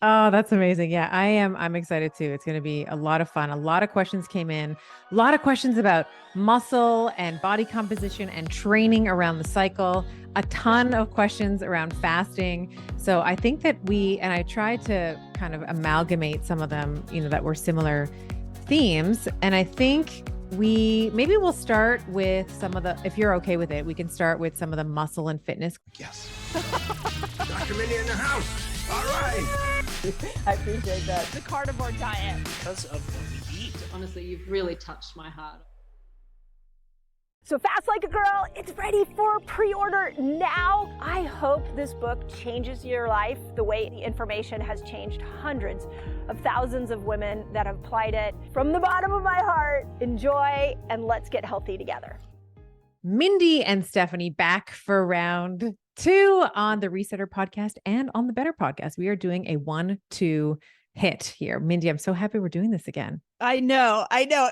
Oh, that's amazing. Yeah, I am. I'm excited too. It's going to be a lot of fun. A lot of questions came in, a lot of questions about muscle and body composition and training around the cycle, a Yeah. ton of questions around fasting. So I think that and I tried to kind of amalgamate some of them, that were similar themes. And I think maybe we'll start with some of if you're okay with it, we can start with some of the muscle and fitness. Yes. Dr. Mindy in the house. All right. I appreciate that. The carnivore diet. Because of what we eat. Honestly, you've really touched my heart. So Fast Like a Girl, it's ready for pre-order now. I hope this book changes your life the way the information has changed hundreds of thousands of women that have applied it. From the bottom of my heart, enjoy and let's get healthy together. Mindy and Stephanie back for round 2 on the Resetter podcast and on the Better podcast. We are doing a 1-2 hit here. Mindy, I'm so happy we're doing this again. I know.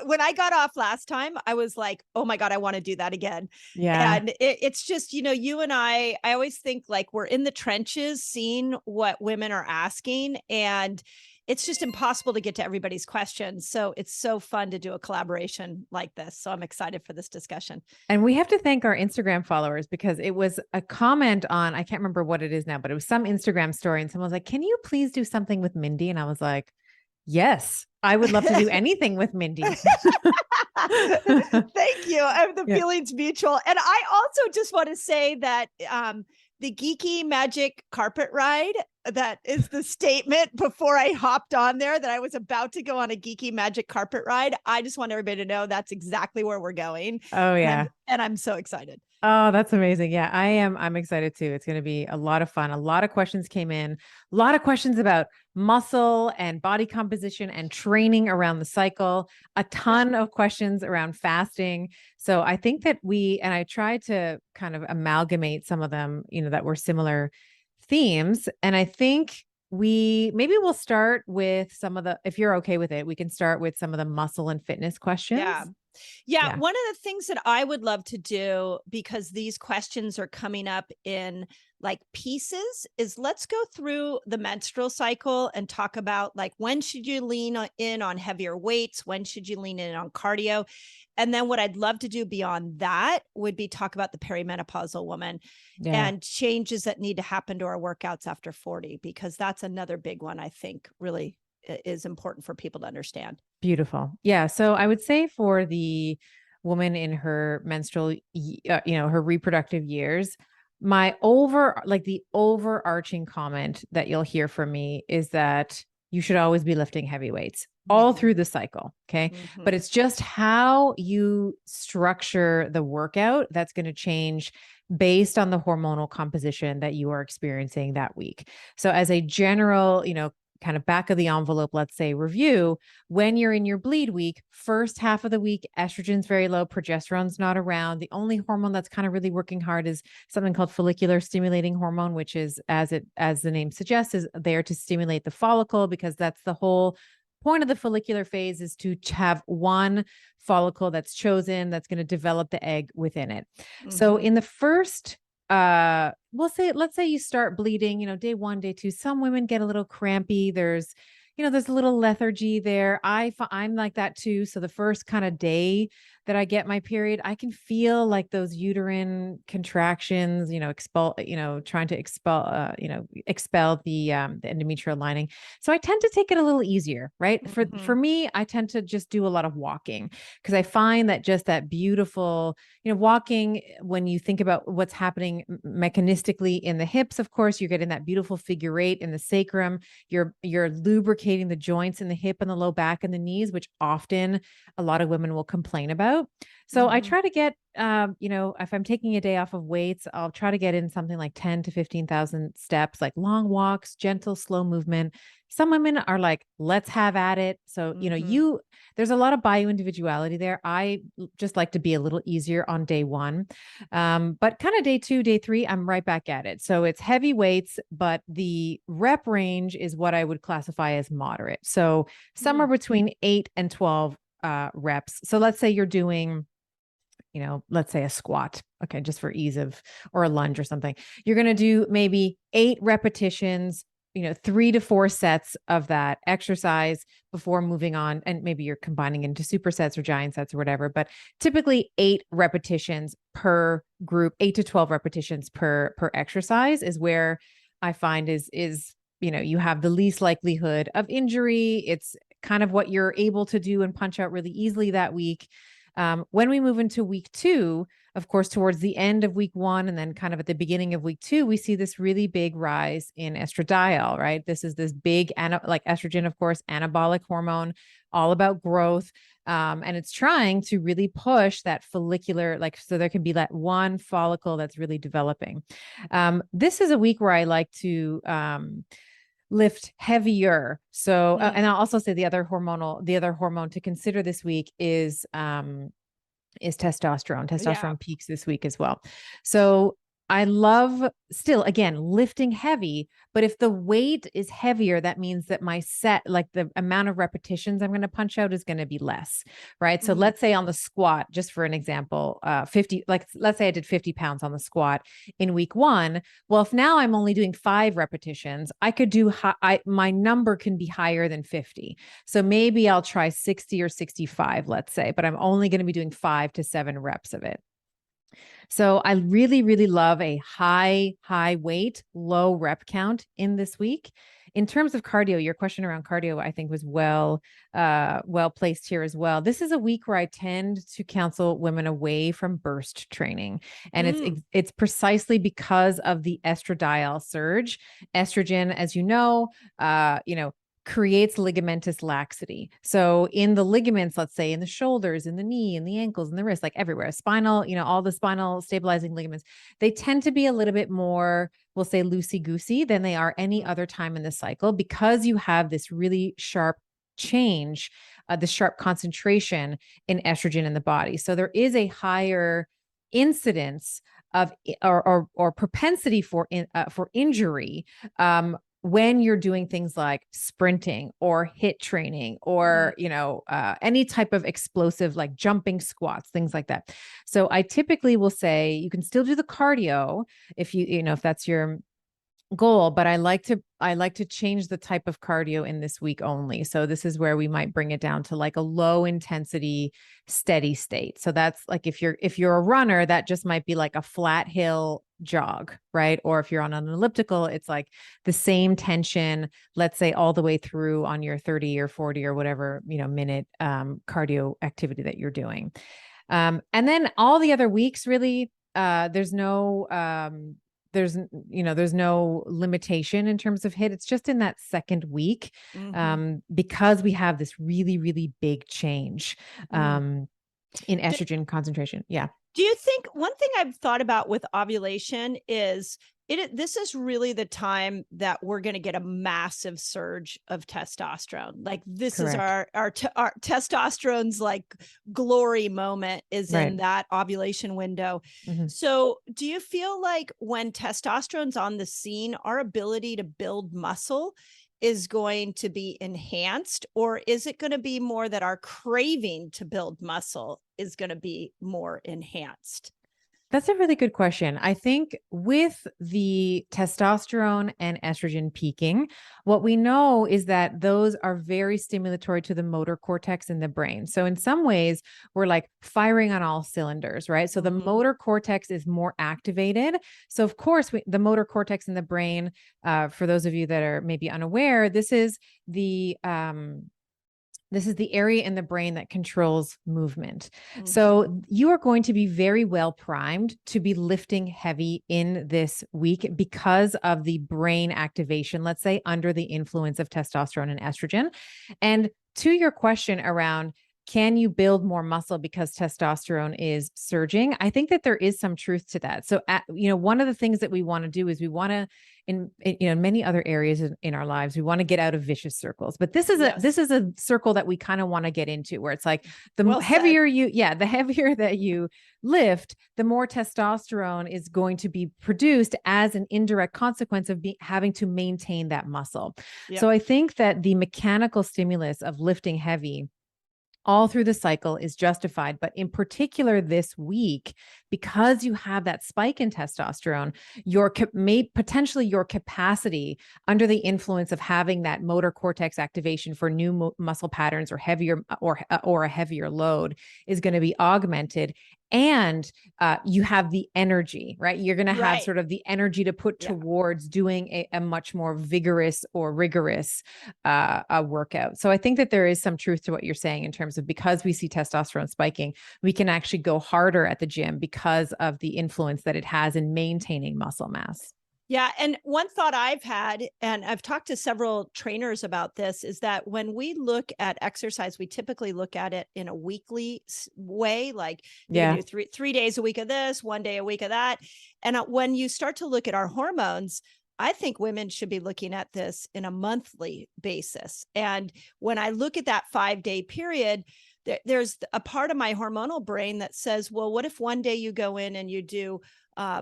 When I got off last time, I was like, oh my God, I want to do that again. Yeah. And it's just, you and I always think like we're in the trenches seeing what women are asking, and it's just impossible to get to everybody's questions. So it's so fun to do a collaboration like this. So I'm excited for this discussion. And we have to thank our Instagram followers, because it was a comment on, I can't remember what it is now, but it was some Instagram story. And someone was like, can you please do something with Mindy? And I was like, yes, I would love to do anything with Mindy. Thank you. The feeling's mutual. And I also just want to say that the geeky magic carpet ride, that is the statement before I hopped on there, that I was about to go on a geeky magic carpet ride. I just want everybody to know that's exactly where we're going. Oh, yeah. And I'm so excited. Oh, that's amazing. Yeah, I am. I'm excited too. It's going to be a lot of fun. A lot of questions came in, a lot of questions about muscle and body composition and training around the cycle, a ton of questions around fasting. So I think that and I tried to kind of amalgamate some of them, that were similar themes. And I think maybe we'll start with some of if you're okay with it, we can start with some of the muscle and fitness questions. Yeah. One of the things that I would love to do, because these questions are coming up in like pieces, is let's go through the menstrual cycle and talk about like, when should you lean in on heavier weights? When should you lean in on cardio? And then what I'd love to do beyond that would be talk about the perimenopausal woman and changes that need to happen to our workouts after 40, because that's another big one I think really is important for people to understand. Beautiful. Yeah. So I would say for the woman in her menstrual, her reproductive years, the overarching comment that you'll hear from me is that you should always be lifting heavy weights all through the cycle. Okay. Mm-hmm. But it's just how you structure the workout that's going to change based on the hormonal composition that you are experiencing that week. So as a general, kind of back of the envelope, let's say review, when you're in your bleed week, first half of the week, estrogen's very low, progesterone's not around. The only hormone that's kind of really working hard is something called follicular stimulating hormone, which is, as the name suggests, is there to stimulate the follicle, because that's the whole point of the follicular phase, is to have one follicle that's chosen that's going to develop the egg within it. Mm-hmm. So in the first let's say you start bleeding, day 1, day 2, some women get a little crampy. There's a little lethargy there. I'm like that too. So the first kind of day that I get my period, I can feel like those uterine contractions, trying to expel the endometrial lining. So I tend to take it a little easier, right? Mm-hmm. For me, I tend to just do a lot of walking, because I find that just that beautiful, walking, when you think about what's happening mechanistically in the hips, of course, you're getting that beautiful figure 8 in the sacrum. You're lubricating the joints in the hip and the low back and the knees, which often a lot of women will complain about. So I try to get, if I'm taking a day off of weights, I'll try to get in something like 10 to 15,000 steps, like long walks, gentle, slow movement. Some women are like, let's have at it. So, there's a lot of bio-individuality there. I just like to be a little easier on day 1. But kind of day 2, day 3, I'm right back at it. So it's heavy weights, but the rep range is what I would classify as moderate. So somewhere between 8 and 12 reps. So let's say you're doing, let's say a squat. Okay. Just for ease of, or a lunge or something. You're going to do maybe 8 repetitions, 3 to 4 sets of that exercise before moving on. And maybe you're combining into supersets or giant sets or whatever, but typically 8 repetitions per group, 8 to 12 repetitions per exercise is where I find is, you have the least likelihood of injury. It's kind of what you're able to do and punch out really easily that week. When we move into week 2, of course, towards the end of week 1 and then kind of at the beginning of week 2, we see this really big rise in estradiol, right? This is this big, like estrogen, of course, anabolic hormone, all about growth. And it's trying to really push that follicular, so there can be that one follicle that's really developing. This is a week where I like to lift heavier. So, and I'll also say the other hormone to consider this week is testosterone. Testosterone peaks this week as well. So I love still, again, lifting heavy, but if the weight is heavier, that means that my set, like the amount of repetitions I'm going to punch out is going to be less, right? So let's say on the squat, just for an example, 50, let's say I did 50 pounds on the squat in week 1. Well, if now I'm only doing 5 repetitions, I could do, my number can be higher than 50. So maybe I'll try 60 or 65, let's say, but I'm only going to be doing 5 to 7 reps of it. So I really, really love a high weight, low rep count in this week. In terms of cardio, your question around cardio, I think was well placed here as well. This is a week where I tend to counsel women away from burst training. And it's precisely because of the estradiol surge. Estrogen, as you know, creates ligamentous laxity. So in the ligaments, let's say in the shoulders, in the knee, in the ankles, in the wrist, like everywhere, spinal, all the spinal stabilizing ligaments, they tend to be a little bit more, we'll say loosey-goosey than they are any other time in the cycle, because you have this really sharp change, the sharp concentration in estrogen in the body. So there is a higher incidence of or propensity for injury when you're doing things like sprinting or HIIT training or, any type of explosive, like jumping squats, things like that. So I typically will say you can still do the cardio if if that's your goal, but I like to change the type of cardio in this week only. So this is where we might bring it down to like a low intensity, steady state. So that's like, if you're a runner, that just might be like a flat hill jog, right? Or if you're on an elliptical, it's like the same tension, let's say all the way through on your 30 or 40 or whatever, minute cardio activity that you're doing. And then all the other weeks, really, there's no limitation in terms of HIIT. It's just in that second week, because we have this really, really big change in estrogen concentration. Yeah. Do you think one thing I've thought about with ovulation is this is really the time that we're going to get a massive surge of testosterone. Like this Correct. Is our testosterone's like glory moment is right. in that ovulation window. So do you feel like when testosterone's on the scene, our ability to build muscle is going to be enhanced, or is it going to be more that our craving to build muscle is going to be more enhanced? That's a really good question. I think with the testosterone and estrogen peaking, what we know is that those are very stimulatory to the motor cortex in the brain. So in some ways, we're like firing on all cylinders, right? So the motor cortex is more activated. So of course, the motor cortex in the brain, for those of you that are maybe unaware, this is the area in the brain that controls movement. So you are going to be very well primed to be lifting heavy in this week because of the brain activation, let's say, under the influence of testosterone and estrogen. And to your question around, can you build more muscle because testosterone is surging? I think that there is some truth to that. So, one of the things that we want to do is we want to, in many other areas in our lives, we want to get out of vicious circles. But this is a circle that we kind of want to get into, where it's like the heavier that you lift, the more testosterone is going to be produced as an indirect consequence of having to maintain that muscle. Yep. So I think that the mechanical stimulus of lifting heavy all through the cycle is justified. But in particular this week, because you have that spike in testosterone, potentially your capacity under the influence of having that motor cortex activation for new muscle patterns or heavier or a heavier load is going to be augmented. And you have the energy, right? You're going to have sort of the energy to put towards doing a much more vigorous or rigorous workout. So I think that there is some truth to what you're saying in terms of, because we see testosterone spiking, we can actually go harder at the gym because of the influence that it has in maintaining muscle mass. Yeah. And one thought I've had, and I've talked to several trainers about this, is that when we look at exercise, we typically look at it in a weekly way. Like you can do three days a week of this, 1 day a week of that. And when you start to look at our hormones, I think women should be looking at this in a monthly basis. And when I look at that 5-day period, there's a part of my hormonal brain that says, well, what if one day you go in and you do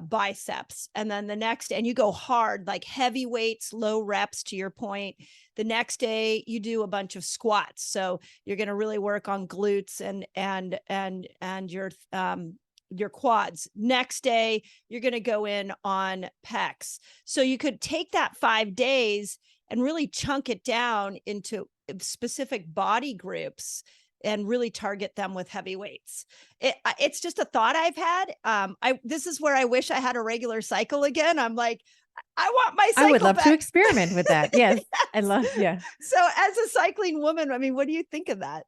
biceps, and then the next, and you go hard, like heavy weights, low reps, to your point. The next day you do a bunch of squats. So you're going to really work on glutes and your quads. Next day, you're going to go in on pecs. So you could take that 5 days and really chunk it down into specific body groups and really target them with heavy weights. It's just a thought I've had. This is where I wish I had a regular cycle again. I'm like, I want my cycle I would love back. to experiment with that. Yes. Yes. I love, So as a cycling woman, I mean, what do you think of that?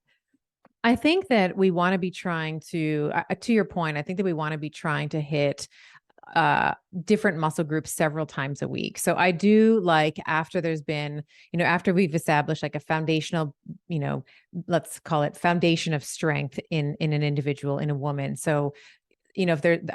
I think that we want to be trying to your point, I think that we want to be trying to hit different muscle groups several times a week. So I do like, after there's been, after we've established like a foundational, let's call it foundation of strength in an individual, in a woman. So, I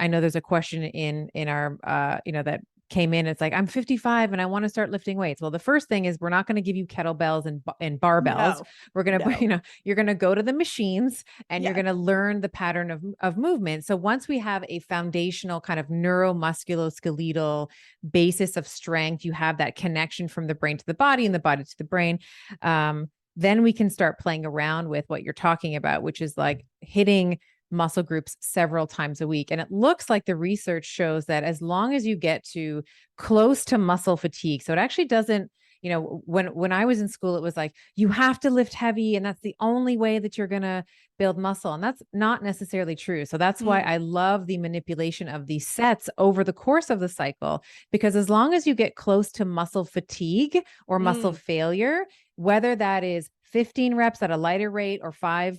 know there's a question in our, that came in. It's like, I'm 55 and I want to start lifting weights. Well, the first thing is, we're not going to give you kettlebells and barbells. No, we're going to, you're going to go to the machines and you're going to learn the pattern of movement. So once we have a foundational kind of neuromusculoskeletal basis of strength, you have that connection from the brain to the body and the body to the brain. Then we can start playing around with what you're talking about, which is like hitting muscle groups several times a week. And it looks like the research shows that as long as you get to close to muscle fatigue, so it actually doesn't, when I was in school, it was like, you have to lift heavy and that's the only way that you're going to build muscle. And that's not necessarily true. So that's why I love the manipulation of these sets over the course of the cycle, because as long as you get close to muscle fatigue or muscle failure, whether that is 15 reps at a lighter rate or 5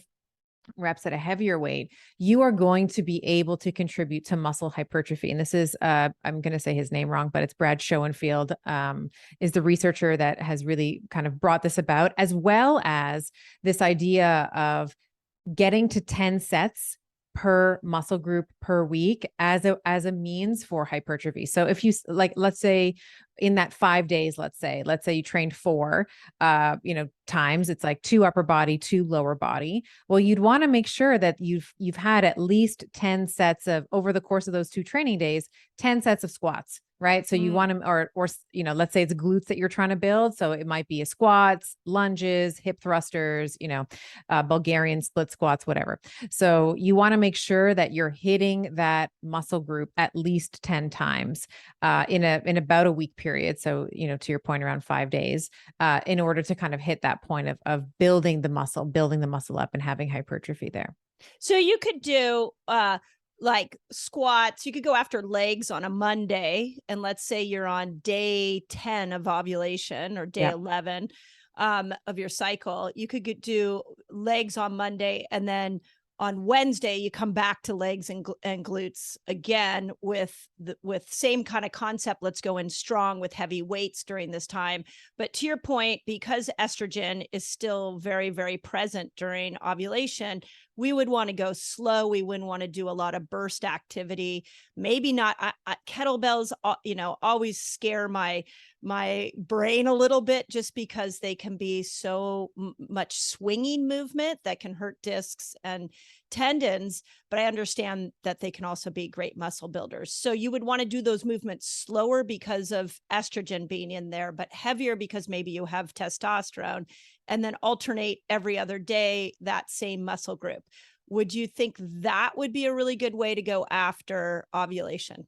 reps at a heavier weight, you are going to be able to contribute to muscle hypertrophy. And this is, I'm going to say his name wrong, but it's Brad Schoenfield, is the researcher that has really kind of brought this about, as well as this idea of getting to 10 sets per muscle group per week as a means for hypertrophy. So if you let's say in that 5 days, let's say you trained 4, times, it's like 2 upper body, 2 lower body. Well, you'd want to make sure that you've had at least 10 sets of, over the course of those 2 training days, 10 sets of squats, right? So you want to, or, let's say it's glutes that you're trying to build. So it might be a squats, lunges, hip thrusters, Bulgarian split squats, whatever. So you want to make sure that you're hitting that muscle group at least 10 times in about a week period. So, to your point, around 5 days, in order to kind of hit that point of building the muscle up and having hypertrophy there. So you could do like squats. You could go after legs on a Monday, and let's say you're on day 10 of ovulation or day 11 of your cycle. You could do legs on Monday, and then on Wednesday you come back to legs and glutes again with same kind of concept. Let's go in strong with heavy weights during this time. But to your point, because estrogen is still very, very present during ovulation, we would want to go slow. We wouldn't want to do a lot of burst activity. Maybe not kettlebells, always scare my my brain a little bit, just because they can be so much swinging movement that can hurt discs and tendons. But I understand that they can also be great muscle builders. So you would want to do those movements slower because of estrogen being in there, but heavier because maybe you have testosterone, and then alternate every other day that same muscle group. Would you think that would be a really good way to go after ovulation?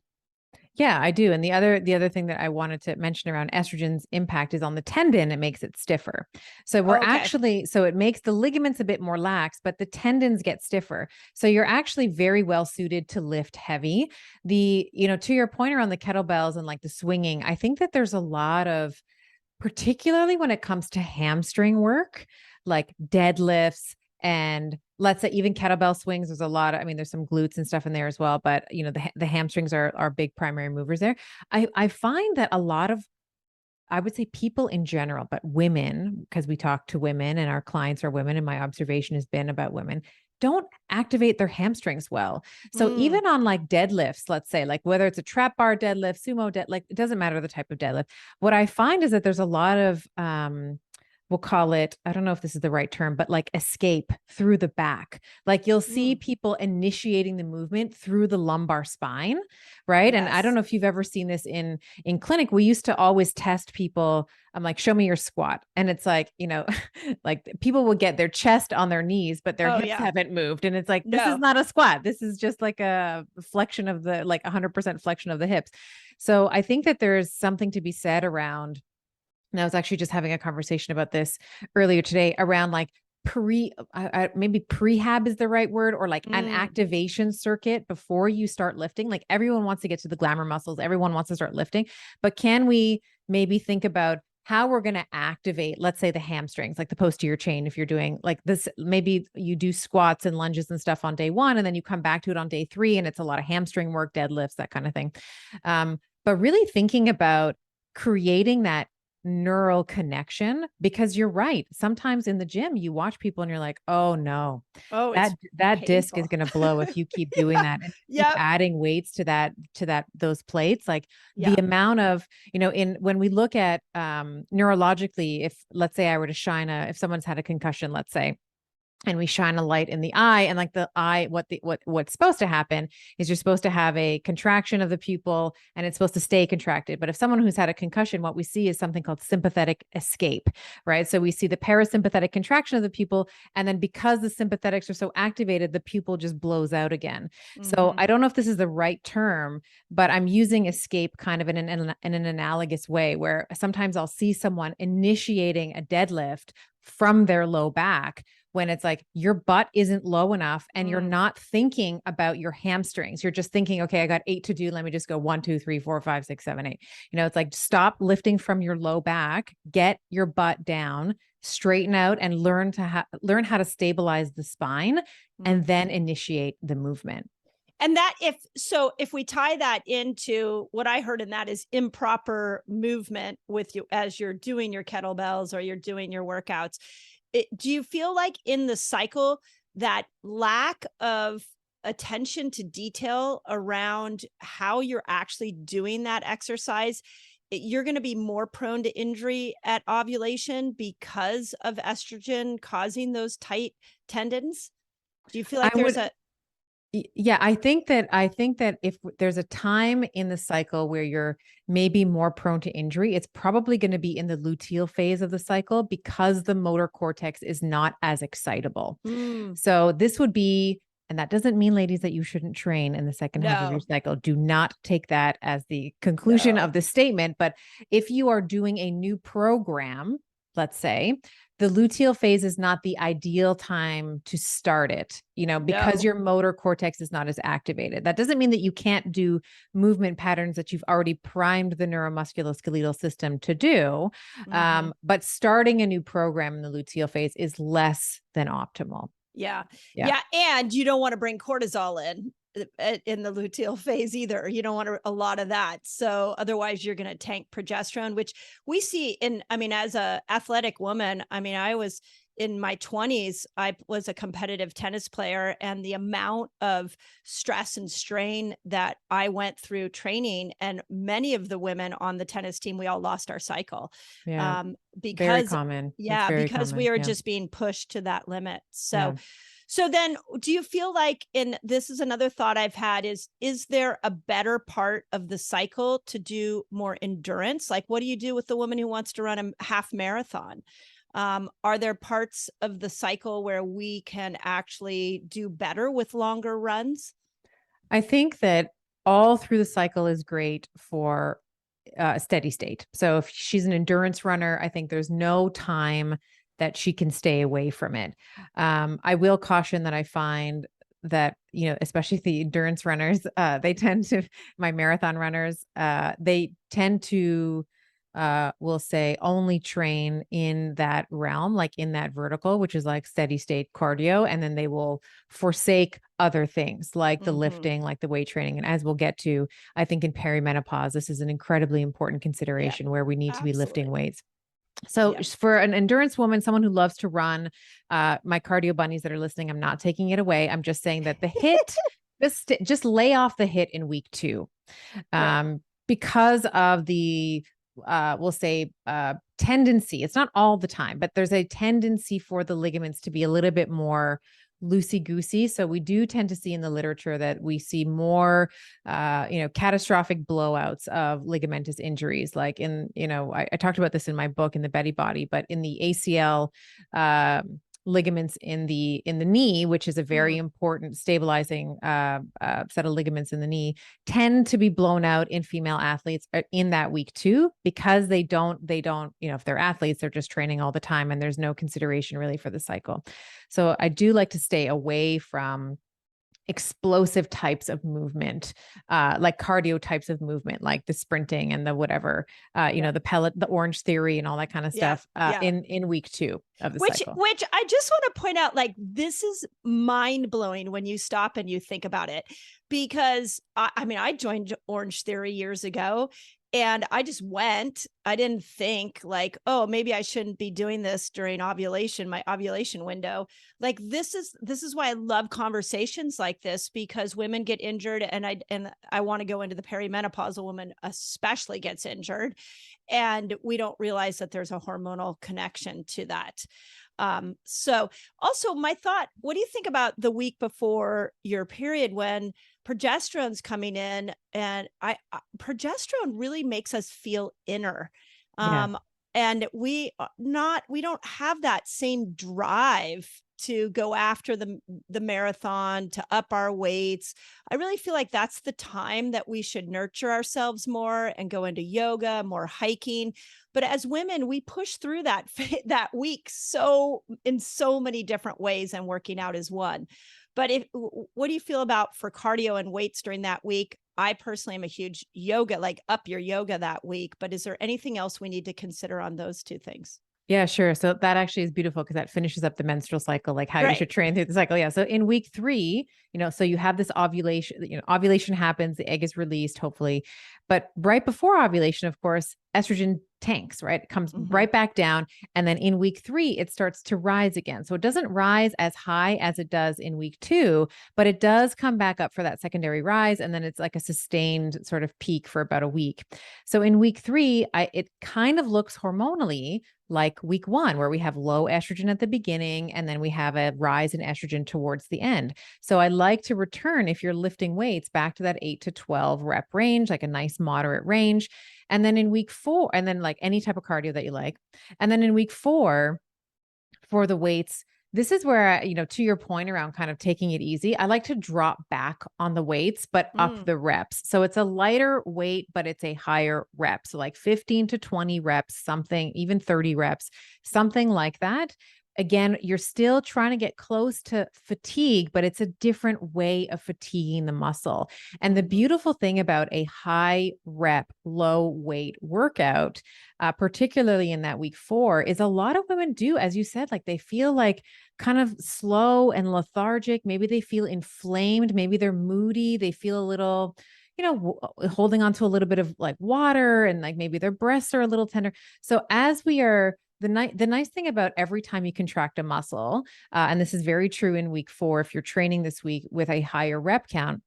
Yeah, I do. And the other thing that I wanted to mention around estrogen's impact is on the tendon, it makes it stiffer. So so it makes the ligaments a bit more lax, but the tendons get stiffer. So you're actually very well suited to lift heavy. To your point around the kettlebells and like the swinging, I think that there's a lot of, particularly when it comes to hamstring work, like deadlifts, and let's say even kettlebell swings. There's a lot of, there's some glutes and stuff in there as well, but the hamstrings are big primary movers there. I find that a lot of, I would say people in general, but women, because we talk to women and our clients are women, and my observation has been about women, don't activate their hamstrings well. So even on like deadlifts, let's say, like whether it's a trap bar deadlift, sumo dead, like it doesn't matter the type of deadlift. What I find is that there's a lot of, we'll call it, I don't know if this is the right term, but like escape through the back. Like you'll see people initiating the movement through the lumbar spine, right? Yes. And I don't know if you've ever seen this in clinic. We used to always test people. I'm like, show me your squat. And it's like, like people will get their chest on their knees, but their hips haven't moved. And it's like, this is not a squat. This is just like a flexion of the, like 100% flexion of the hips. So I think that there's something to be said around, and I was actually just having a conversation about this earlier today around like maybe prehab is the right word, or like an activation circuit before you start lifting. Like everyone wants to get to the glamour muscles. Everyone wants to start lifting, but can we maybe think about how we're going to activate, let's say the hamstrings, like the posterior chain. If you're doing like this, maybe you do squats and lunges and stuff on day 1, and then you come back to it on day 3, and it's a lot of hamstring work, deadlifts, that kind of thing. But really thinking about creating that neural connection, because you're right. Sometimes in the gym, you watch people and you're like, oh no, that disc is going to blow if you keep doing that. And keep adding weights to those plates. Like the amount of, when we look at neurologically, if let's say I were to if someone's had a concussion, let's say, and we shine a light in the eye, and like the eye, what's supposed to happen is you're supposed to have a contraction of the pupil, and it's supposed to stay contracted. But if someone who's had a concussion, what we see is something called sympathetic escape, right? So we see the parasympathetic contraction of the pupil, and then because the sympathetics are so activated, the pupil just blows out again. So I don't know if this is the right term, but I'm using escape kind of in an analogous way, where sometimes I'll see someone initiating a deadlift from their low back, when it's like your butt isn't low enough and you're not thinking about your hamstrings. You're just thinking, okay, I got 8 to do. Let me just go 1, 2, 3, 4, 5, 6, 7, 8. It's like, stop lifting from your low back, get your butt down, straighten out, and learn how to stabilize the spine, and then initiate the movement. And that if we tie that into what I heard in that is improper movement with you as you're doing your kettlebells or you're doing your workouts, do you feel like in the cycle that lack of attention to detail around how you're actually doing that exercise, you're going to be more prone to injury at ovulation because of estrogen causing those tight tendons? Do you feel like Yeah, I think that if there's a time in the cycle where you're maybe more prone to injury, it's probably going to be in the luteal phase of the cycle, because the motor cortex is not as excitable. So this would be, and that doesn't mean, ladies, that you shouldn't train in the second half of your cycle. Do not take that as the conclusion of the statement. But if you are doing a new program, let's say, the luteal phase is not the ideal time to start it, because your motor cortex is not as activated. That doesn't mean that you can't do movement patterns that you've already primed the neuromusculoskeletal system to do. But starting a new program in the luteal phase is less than optimal. Yeah. And you don't want to bring cortisol in the luteal phase either. You don't want a lot of that. So otherwise you're going to tank progesterone, which we see as a athletic woman. I was in my 20s, I was a competitive tennis player, and the amount of stress and strain that I went through training, and many of the women on the tennis team, we all lost our cycle. Yeah. Very Because common. It's yeah, very because common. we were Yeah. just being pushed to that limit. Yeah. So then do you feel like, and this is another thought I've had, is there a better part of the cycle to do more endurance? Like, what do you do with the woman who wants to run a half marathon? Are there parts of the cycle where we can actually do better with longer runs? I think that all through the cycle is great for a steady state. So if she's an endurance runner, I think there's no time that she can stay away from it. I will caution that I find that, especially the endurance runners, they tend to, my marathon runners, they tend to, will say only train in that realm, like in that vertical, which is like steady state cardio. And then they will forsake other things like the lifting, like the weight training. And as we'll get to, I think in perimenopause, this is an incredibly important consideration where we need to be lifting weights. So for an endurance woman, someone who loves to run, my cardio bunnies that are listening, I'm not taking it away. I'm just saying that the hit, just lay off the hit in week 2, because of the, we'll say, tendency. It's not all the time, but there's a tendency for the ligaments to be a little bit more loosey-goosey. So we do tend to see in the literature that we see more, catastrophic blowouts of ligamentous injuries. Like I talked about this in my book, in the Betty Body, but in the ACL, ligaments in the knee, which is a very important stabilizing set of ligaments in the knee, tend to be blown out in female athletes in that week 2, because they don't, if they're athletes, they're just training all the time and there's no consideration really for the cycle. So I do like to stay away from explosive types of movement, like cardio types of movement, like the sprinting and the whatever, the pellet, the Orange Theory and all that kind of stuff, in week 2 of the cycle. Which I just want to point out, like, this is mind blowing when you stop and you think about it, because I joined Orange Theory years ago. And I just went. I didn't think like, oh, maybe I shouldn't be doing this during ovulation, my ovulation window. Like, this is why I love conversations like this, because women get injured, and I want to go into the perimenopausal woman especially gets injured, and we don't realize that there's a hormonal connection to that. So also my thought, what do you think about the week before your period when progesterone's coming in? And progesterone really makes us feel inner. And we don't have that same drive to go after the marathon, to up our weights. I really feel like that's the time that we should nurture ourselves more and go into yoga, more hiking. But as women, we push through that week in so many different ways, and working out is one. But what do you feel about for cardio and weights during that week? I personally am a huge yoga, like up your yoga that week. But is there anything else we need to consider on those two things? Yeah, sure. So that actually is beautiful, because that finishes up the menstrual cycle, like how you should train through the cycle. Yeah. So in week 3, so you have this ovulation, ovulation happens, the egg is released, hopefully. But right before ovulation, of course, estrogen tanks, right? It comes right back down. And then in week 3, it starts to rise again. So it doesn't rise as high as it does in week 2, but it does come back up for that secondary rise. And then it's like a sustained sort of peak for about a week. So in week 3, it kind of looks hormonally like week 1, where we have low estrogen at the beginning, and then we have a rise in estrogen towards the end. So I like to return, if you're lifting weights, back to that 8 to 12 rep range, like a nice moderate range. And then in week 4, and then like any type of cardio that you like. And then in week 4, for the weights, this is where, to your point around kind of taking it easy, I like to drop back on the weights, but up the reps. So it's a lighter weight, but it's a higher rep. So like 15 to 20 reps, something, even 30 reps, something like that. Again, you're still trying to get close to fatigue, but it's a different way of fatiguing the muscle. And the beautiful thing about a high rep, low weight workout, particularly in that week 4, is a lot of women do, as you said, like they feel like kind of slow and lethargic. Maybe they feel inflamed. Maybe they're moody. They feel a little, holding on to a little bit of like water, and like maybe their breasts are a little tender. So as we are the nice thing about every time you contract a muscle, and this is very true in week 4, if you're training this week with a higher rep count,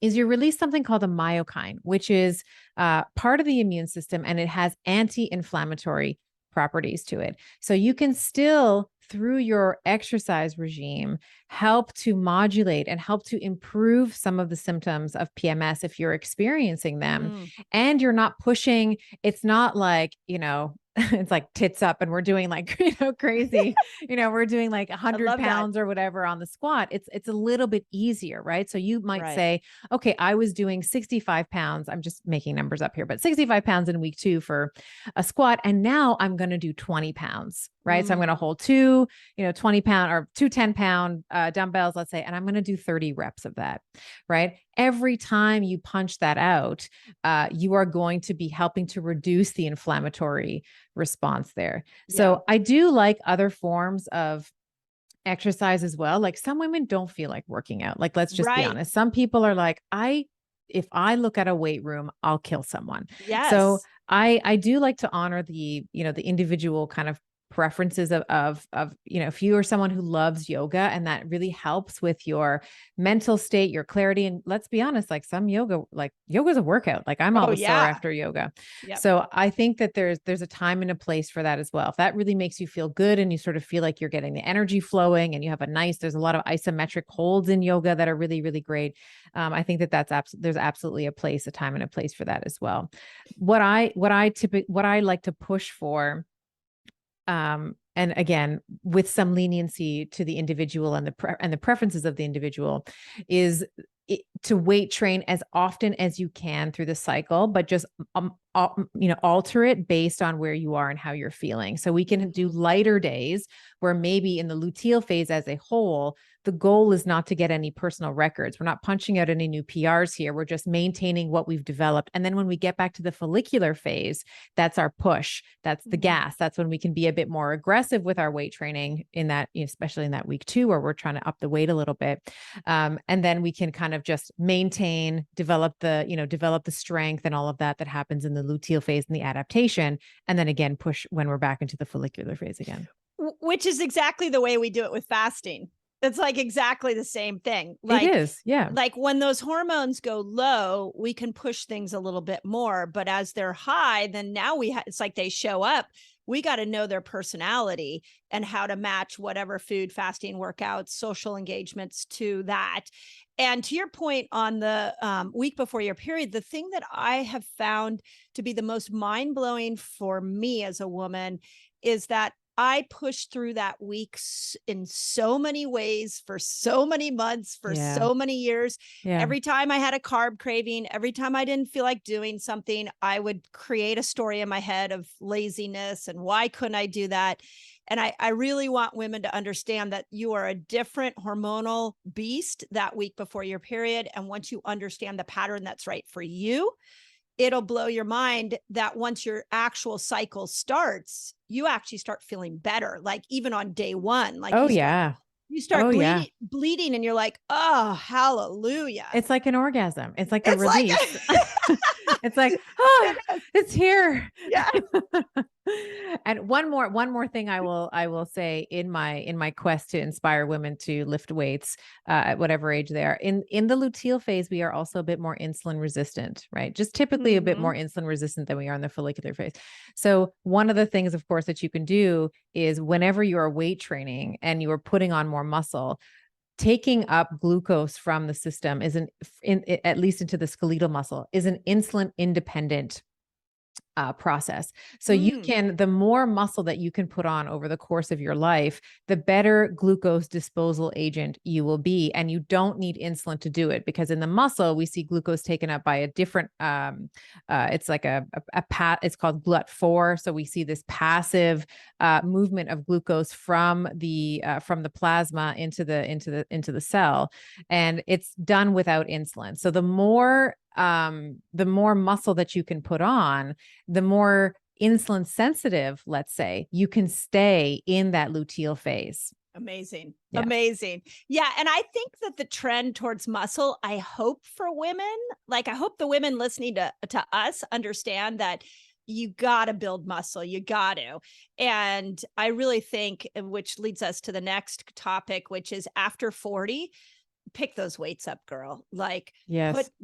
is you release something called a myokine, which is part of the immune system, and it has anti-inflammatory properties to it. So you can still, through your exercise regime, help to modulate and help to improve some of the symptoms of PMS if you're experiencing them. And you're not pushing. It's not like, it's like tits up and we're doing like, crazy, we're doing like 100 pounds or whatever on the squat. It's a little bit easier, right? So you might say, okay, I was doing 65 pounds. I'm just making numbers up here, but 65 pounds in week 2 for a squat. And now I'm going to do 20 pounds, right? So I'm going to hold 2, 20 pound or 2 10-pound dumbbells, let's say, and I'm going to do 30 reps of that, right? Every time you punch that out, you are going to be helping to reduce the inflammatory response there. So I do like other forms of exercise as well. Like some women don't feel like working out. Like, let's just be honest. Some people are like, if I look at a weight room, I'll kill someone. So I do like to honor the, the individual kind of preferences of, if you are someone who loves yoga and that really helps with your mental state, your clarity. And let's be honest, like some yoga's a workout. Like I'm always sore after yoga. So I think that there's a time and a place for that as well. If that really makes you feel good and you sort of feel like you're getting the energy flowing and you have there's a lot of isometric holds in yoga that are really, really great. I think there's absolutely a time and a place for that as well. What I like to push for, and again, with some leniency to the individual and the preferences of the individual, is to weight train as often as you can through the cycle, but just alter it based on where you are and how you're feeling. So we can do lighter days where maybe in the luteal phase as a whole, the goal is not to get any personal records. We're not punching out any new PRs here. We're just maintaining what we've developed. And then when we get back to the follicular phase, that's our push. That's the gas. That's when we can be a bit more aggressive with our weight training in that, especially in that week 2, where we're trying to up the weight a little bit. And then we can kind of just maintain, develop the strength and all of that happens in the luteal phase and the adaptation. And then again, push when we're back into the follicular phase again. Which is exactly the way we do it with fasting. It's like exactly the same thing. Like, it is. Yeah. Like when those hormones go low, we can push things a little bit more, but as they're high, then now it's like they show up. We got to know their personality and how to match whatever food, fasting, workouts, social engagements to that. And to your point on the week before your period, the thing that I have found to be the most mind-blowing for me as a woman is that I pushed through that week in so many ways for so many months, for so many years. Every time I had a carb craving, every time I didn't feel like doing something, I would create a story in my head of laziness and why couldn't I do that? And I really want women to understand that you are a different hormonal beast that week before your period. And once you understand the pattern that's right for you, it'll blow your mind that once your actual cycle starts, you actually start feeling better. Like even on day 1, like you start bleeding and you're like, oh, hallelujah. It's like an orgasm. It's like a release. It's like, oh, it's here. Yeah. And one more thing I will say in my quest to inspire women to lift weights at whatever age they are. In the luteal phase, we are also a bit more insulin resistant, right? Just typically a bit more insulin resistant than we are in the follicular phase. So one of the things, of course, that you can do is whenever you are weight training and you are putting on more muscle, taking up glucose from the system at least into the skeletal muscle, is an insulin independent process. So the more muscle that you can put on over the course of your life, the better glucose disposal agent you will be. And you don't need insulin to do it, because in the muscle, we see glucose taken up by a different, it's like it's called GLUT4. So we see this passive movement of glucose from the plasma into the cell, and it's done without insulin. So the more muscle that you can put on, the more insulin sensitive, let's say, you can stay in that luteal phase. Amazing. Yeah. Amazing. Yeah. And I think that the trend towards muscle, I hope for women, like I hope the women listening to us understand that you got to build muscle. You got to. And I really think, which leads us to the next topic, which is after 40, pick those weights up, girl. Like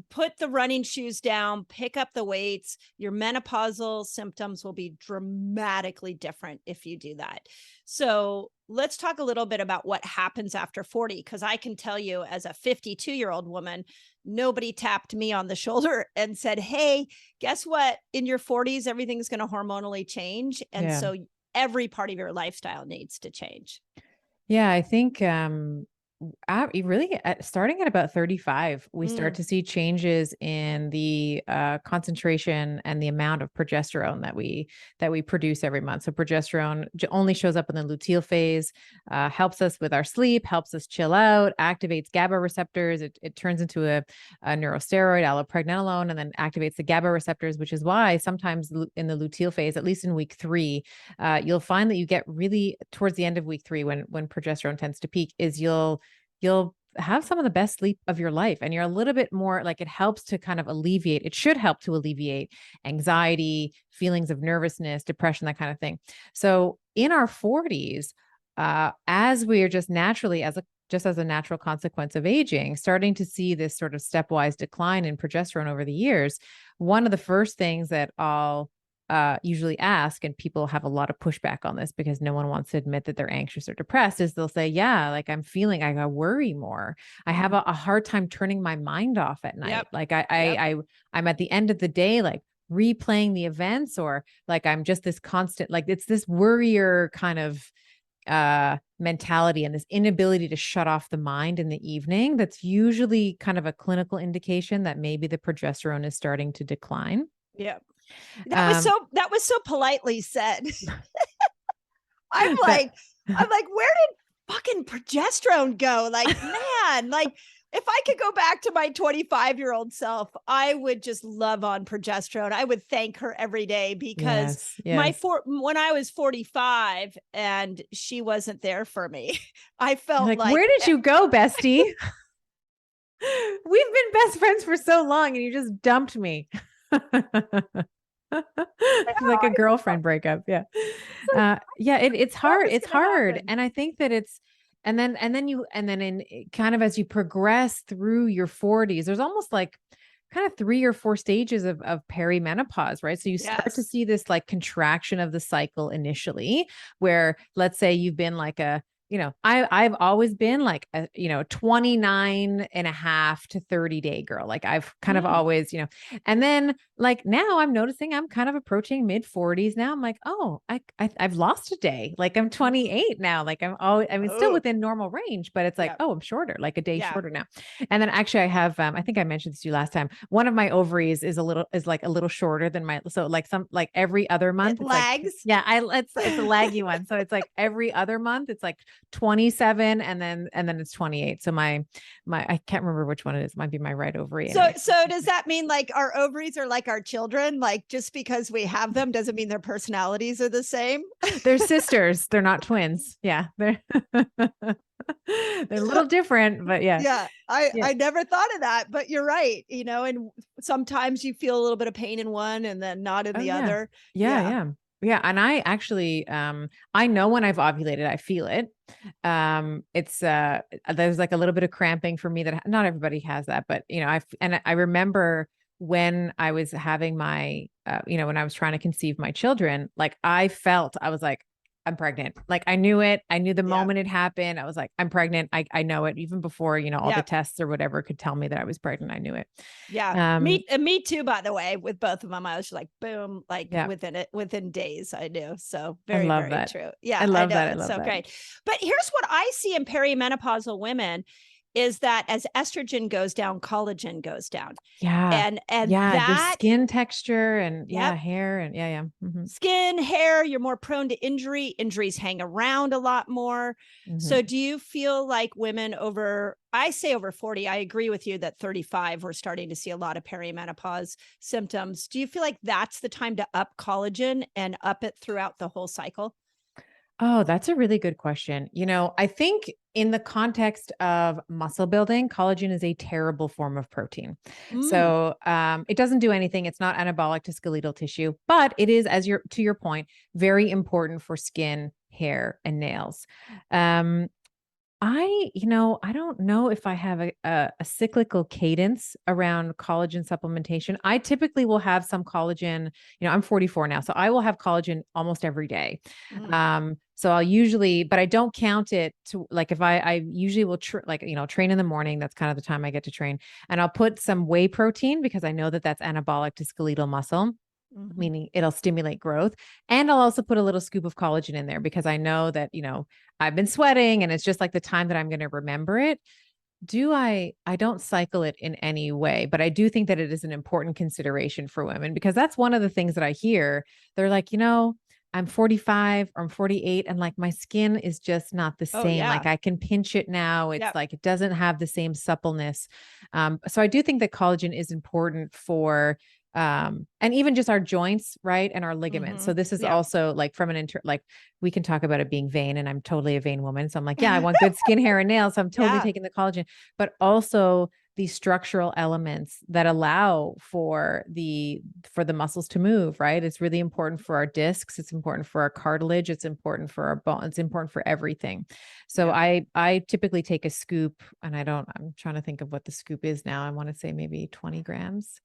put the running shoes down, pick up the weights. Your menopausal symptoms will be dramatically different if you do that. So let's talk a little bit about what happens after 40, because I can tell you as a 52-year-old woman, nobody tapped me on the shoulder and said, hey, guess what? In your 40s, everything's going to hormonally change. And so every part of your lifestyle needs to change. Yeah, I think really starting at about 35, we start to see changes in the concentration and the amount of progesterone that we produce every month. So progesterone only shows up in the luteal phase, helps us with our sleep, helps us chill out, activates GABA receptors. It turns into a neurosteroid, allopregnanolone, and then activates the GABA receptors, which is why sometimes in the luteal phase, at least in week 3, you'll find that you get really towards the end of week 3 when progesterone tends to peak, is you'll have some of the best sleep of your life. And you're a little bit more like, it helps to kind of alleviate, it should help to alleviate anxiety, feelings of nervousness, depression, that kind of thing. So in our 40s, as we are just naturally, as a natural consequence of aging, starting to see this sort of stepwise decline in progesterone over the years, one of the first things that I'll usually ask, and people have a lot of pushback on this because no one wants to admit that they're anxious or depressed, is they'll say, yeah, like I worry more. I have a hard time turning my mind off at night. Like I'm at the end of the day, like replaying the events, or like I'm just this constant, like it's this worrier kind of mentality and this inability to shut off the mind in the evening. That's usually kind of a clinical indication that maybe the progesterone is starting to decline. Yeah. That was so politely said. I'm like, where did fucking progesterone go? Like, man, like if I could go back to my 25-year-old self, I would just love on progesterone. I would thank her every day, because when I was 45 and she wasn't there for me, I felt like, where did you go, bestie? We've been best friends for so long and you just dumped me. It's like a girlfriend breakup. Yeah. It's hard. It's hard. Happen. And I think that and then in kind of as you progress through your 40s, there's almost like kind of 3 or 4 stages of perimenopause, right? So you start to see this like contraction of the cycle initially, where let's say you've been like I've always been like a, 29 and a half to 30 day girl. Like I've kind of always, and then like now I'm noticing I'm kind of approaching mid 40s now. I'm like, oh, I've lost a day. Like I'm 28 now. Like still within normal range, but it's like, oh, I'm shorter, like a day shorter now. And then actually I have, I think I mentioned this to you last time. One of my ovaries is like a little shorter than so like every other month. It lags. It's a laggy one. So it's like every other month, it's like 27 and then it's 28. So my I can't remember which one it is. It might be my right ovary. So does that mean like our ovaries are like our children? Like just because we have them doesn't mean their personalities are the same? They're sisters. They're not twins. Yeah. They're a little different, but yeah. I never thought of that, but you're right. And sometimes you feel a little bit of pain in one and then not in the other. Yeah. And I actually, I know when I've ovulated, I feel it. It's, there's like a little bit of cramping for me that not everybody has that, but I remember when I was having my, when I was trying to conceive my children, like I was like, I'm pregnant. Like I knew it. I knew the moment it happened. I was like, I'm pregnant. I know it even before, all the tests or whatever could tell me that I was pregnant. I knew it. Yeah. Me too, by the way, with both of them, I was like, boom, like within days I knew. So very, very true. Yeah. I love that. It's so great. But here's what I see in perimenopausal women is that as estrogen goes down, collagen goes down. Yeah. And the skin texture and hair and mm-hmm. Skin, hair, you're more prone to injury. Injuries hang around a lot more. Mm-hmm. So do you feel like women I say over 40, I agree with you that 35, we're starting to see a lot of perimenopause symptoms. Do you feel like that's the time to up collagen and up it throughout the whole cycle? Oh, that's a really good question. I think in the context of muscle building, collagen is a terrible form of protein. Mm, So it doesn't do anything. It's not anabolic to skeletal tissue, but it is, to your point, very important for skin, hair, and nails. Um, I don't know if I have a cyclical cadence around collagen supplementation. I typically will have some collagen, I'm 44 now, so I will have collagen almost every day. mm. So I'll usually, but I don't count it to like, if I usually will train in the morning. That's kind of the time I get to train, and I'll put some whey protein because I know that that's anabolic to skeletal muscle, Mhm. meaning it'll stimulate growth. And I'll also put a little scoop of collagen in there because I know that, I've been sweating and it's just like the time that I'm going to remember it. I don't cycle it in any way, but I do think that it is an important consideration for women because that's one of the things that I hear. They're like, I'm 45 or I'm 48 and like my skin is just not the Oh, same. yeah. Like I can pinch it now. It's Yep. like it doesn't have the same suppleness. So I do think that collagen is important for and even just our joints, right? And our ligaments. So Mhm. this is Yep. also like from like we can talk about it being vain, and I'm totally a vain woman. So I'm like, yeah, I want good skin, hair, and nails. So I'm totally Yeah. taking the collagen, but also these structural elements that allow for the muscles to move, right? It's really important for our discs. It's important for our cartilage. It's important for our bone. It's important for everything. So Yep. I typically take a scoop, and I'm trying to think of what the scoop is now. I want to say maybe 20 grams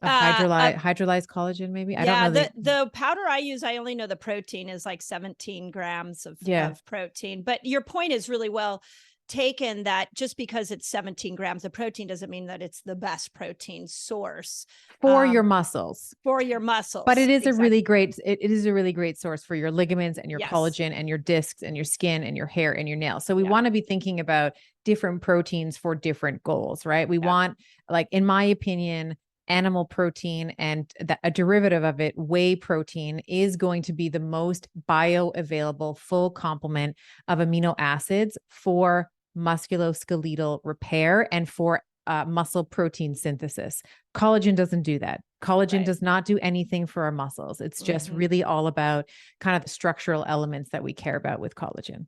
of Uh, uh, hydrolyzed collagen, maybe. I don't yeah, know the powder I use, I only know the protein is like 17 grams yeah, of protein. But your point is really well taken, that just because it's 17 grams of protein doesn't mean that it's the best protein source for your muscles. for your But muscles. it is a really Exactly. great, it is a really great source for your ligaments and your Yes. collagen and your discs and your skin and your hair and your nails. So we Yeah. want to be thinking about different proteins for different goals, right? We Yeah. want, like, in my opinion, animal protein and a derivative of it, whey protein, is going to be the most bioavailable full complement of amino acids for musculoskeletal repair and for muscle protein synthesis. Collagen doesn't do that. Collagen Right. does not do anything for our muscles. It's just Mhm. really all about kind of the structural elements that we care about with collagen.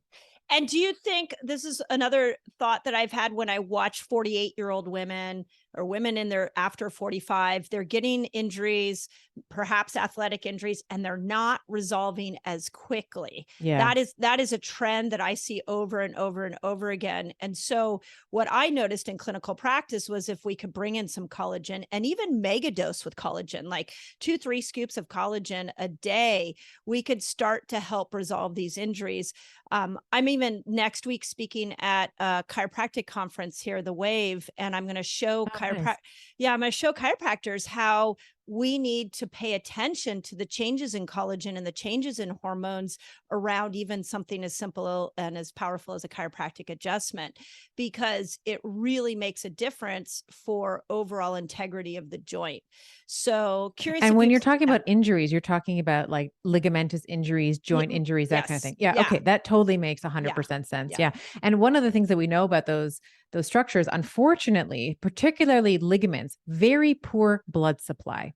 And do you think, this is another thought that I've had when I watch 48-year-old women or women in their after 45, they're getting injuries, perhaps athletic injuries, and they're not resolving as quickly. Yeah. That is a trend that I see over and over and over again. And so what I noticed in clinical practice was, if we could bring in some collagen and even mega dose with collagen, like 2-3 scoops of collagen a day, we could start to help resolve these injuries. I'm even next week speaking at a chiropractic conference here, the Wave, and I'm going to show Oh, nice. I'm going to show chiropractors how we need to pay attention to the changes in collagen and the changes in hormones around even something as simple and as powerful as a chiropractic adjustment, because it really makes a difference for overall integrity of the joint. So curious And if when you, you're talking yeah, about injuries, you're talking about like ligamentous injuries, yeah, joint injuries, that kind of yes, thing. Yeah. yeah, Okay. That totally makes yeah, 100% sense. yeah. Yeah. And one of the things that we know about those structures, unfortunately, particularly ligaments, very poor blood supply.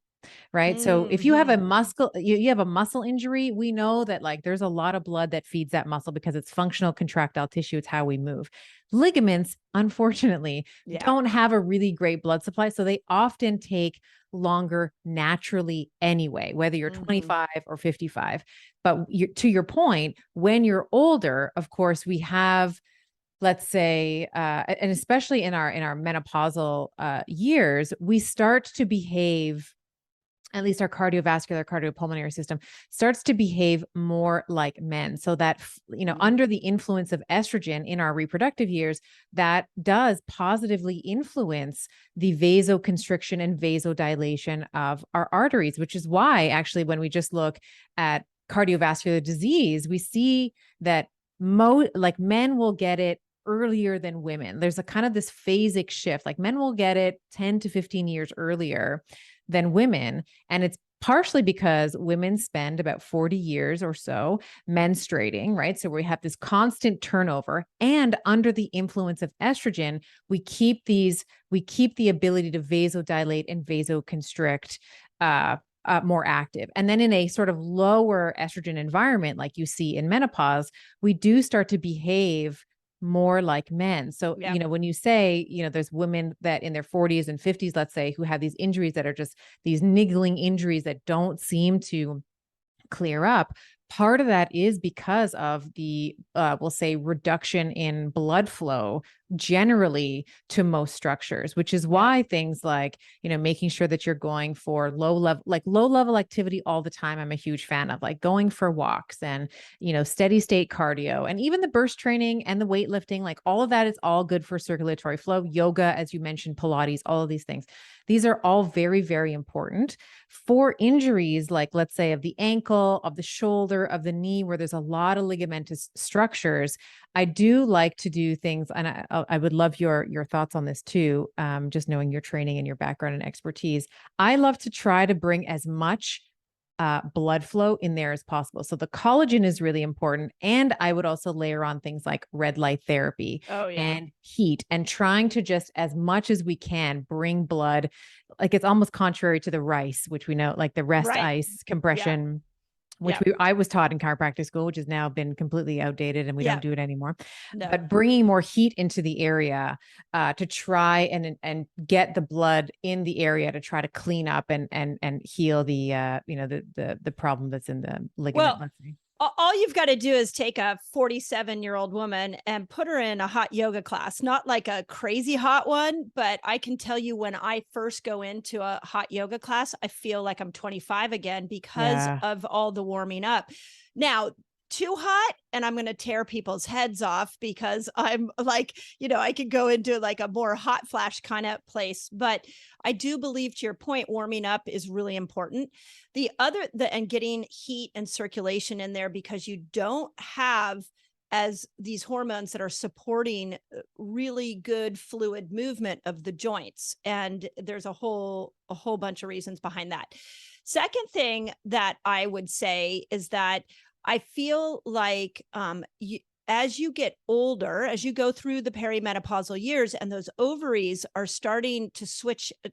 Right. So if you have a Mhm. you have a muscle injury, we know that like there's a lot of blood that feeds that muscle because it's functional contractile tissue. It's how we move. Ligaments, unfortunately, Yeah. don't have a really great blood supply. So they often take longer naturally anyway, whether you're Mhm. 25 or 55. But to your point, when you're older, of course, we have, let's say, and especially in our menopausal years, we start to behave, at least our cardiovascular cardiopulmonary system starts to behave more like men, so that Mhm. under the influence of estrogen in our reproductive years, that does positively influence the vasoconstriction and vasodilation of our arteries, which is why actually when we just look at cardiovascular disease, we see that like men will get it earlier than women. There's a kind of this phasic shift, like men will get it 10 to 15 years earlier than women. And it's partially because women spend about 40 years or so menstruating, right? So we have this constant turnover. And under the influence of estrogen, we keep the ability to vasodilate and vasoconstrict more active. And then in a sort of lower estrogen environment, like you see in menopause, we do start to behave more like men. So, Yeah. you know, when you say, you know, there's women that in their 40s and 50s, let's say, who have these injuries that are just these niggling injuries that don't seem to clear up. Part of that is because of the, we'll say, reduction in blood flow generally to most structures, which is why things like, you know, making sure that you're going for low level activity all the time. I'm a huge fan of, like, going for walks and, you know, steady state cardio, and even the burst training and the weightlifting, like all of that is all good for circulatory flow. Yoga, as you mentioned, Pilates, all of these things. These are all very, very important for injuries, like, let's say, of the ankle, of the shoulder, of the knee, where there's a lot of ligamentous structures. I do like to do things, and I would love your thoughts on this too, just knowing your training and your background and expertise. I love to try to bring as much blood flow in there as possible. So the collagen is really important. And I would also layer on things like red light therapy and heat, and trying to just, as much as we can, bring blood. Like, it's almost contrary to the RICE, which we know, like the rest ice compression, which I was taught in chiropractic school, which has now been completely outdated and we don't do it anymore. No. But bringing more heat into the area to try and get the blood in the area to try to clean up and heal the you know, the problem that's in the ligament. Let's say. All you've got to do is take a 47-year-old woman and put her in a hot yoga class, not like a crazy hot one, but I can tell you, when I first go into a hot yoga class, I feel like I'm 25 again because of all the warming up. Now, too hot, and I'm going to tear people's heads off, because I'm like, you know, I could go into like a more hot flash kind of place. But I do believe, to your point, warming up is really important. And getting heat and circulation in there, because you don't have as these hormones that are supporting really good fluid movement of the joints. And there's a whole bunch of reasons behind that. Second thing that I would say is that I feel like as you get older, as you go through the perimenopausal years, and those ovaries are starting to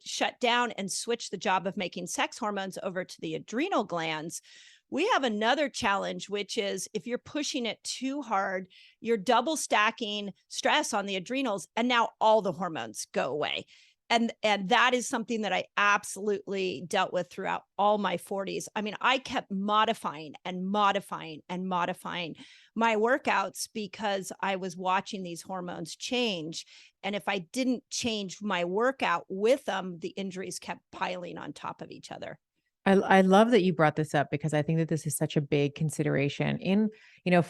shut down and switch the job of making sex hormones over to the adrenal glands, we have another challenge, which is, if you're pushing it too hard, you're double stacking stress on the adrenals, and now all the hormones go away. And that is something that I absolutely dealt with throughout all my 40s. I mean, I kept modifying and modifying and modifying my workouts because I was watching these hormones change. And if I didn't change my workout with them, the injuries kept piling on top of each other. I love that you brought this up, because I think that this is such a big consideration in, you know,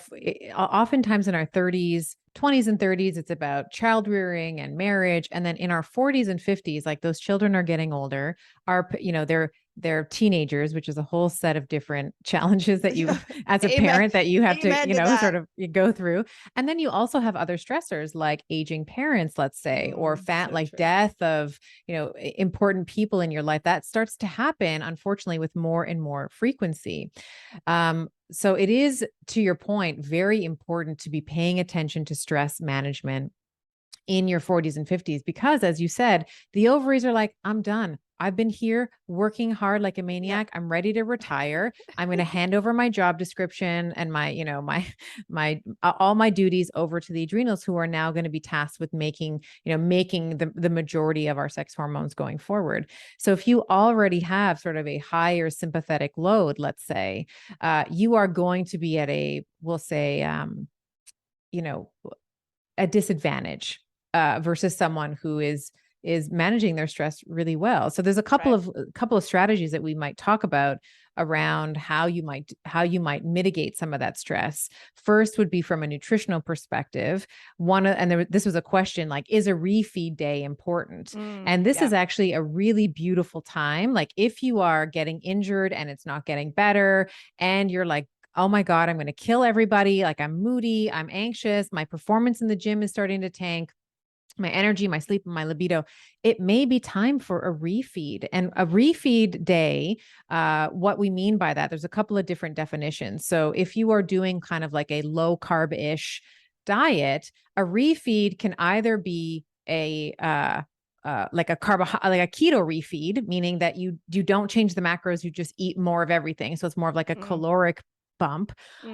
oftentimes in our 30s, 20s and 30s, it's about child rearing and marriage. And then in our 40s and 50s, like, those children are getting older, you know, they're teenagers, which is a whole set of different challenges that you, as a parent, that you have to, you know, sort of go through. And then you also have other stressors like aging parents, let's say, or death of, you know, important people in your life. That starts to happen, unfortunately, with more and more frequency. So it is, to your point, very important to be paying attention to stress management in your 40s and 50s, because, as you said, the ovaries are like, I'm done. I've been here working hard like a maniac. I'm ready to retire. I'm going to hand over my job description and my, you know, all my duties over to the adrenals, who are now going to be tasked with making the majority of our sex hormones going forward. So if you already have sort of a higher sympathetic load, let's say, you are going to be at we'll say, you know, a disadvantage versus someone who is managing their stress really well. So there's a couple of strategies that we might talk about around how you might mitigate some of that stress. First would be from a nutritional perspective. This was a question, like, is a refeed day important? And this is actually a really beautiful time. Like, if you are getting injured and it's not getting better, and you're like, oh my God, I'm going to kill everybody. Like, I'm moody, I'm anxious, my performance in the gym is starting to tank, my energy, my sleep, and my libido, it may be time for a refeed. And a refeed day, what we mean by that, there's a couple of different definitions. So if you are doing kind of like a low carb-ish diet, a refeed can either be a like a keto refeed, meaning that you don't change the macros, you just eat more of everything. So it's more of like a caloric bump,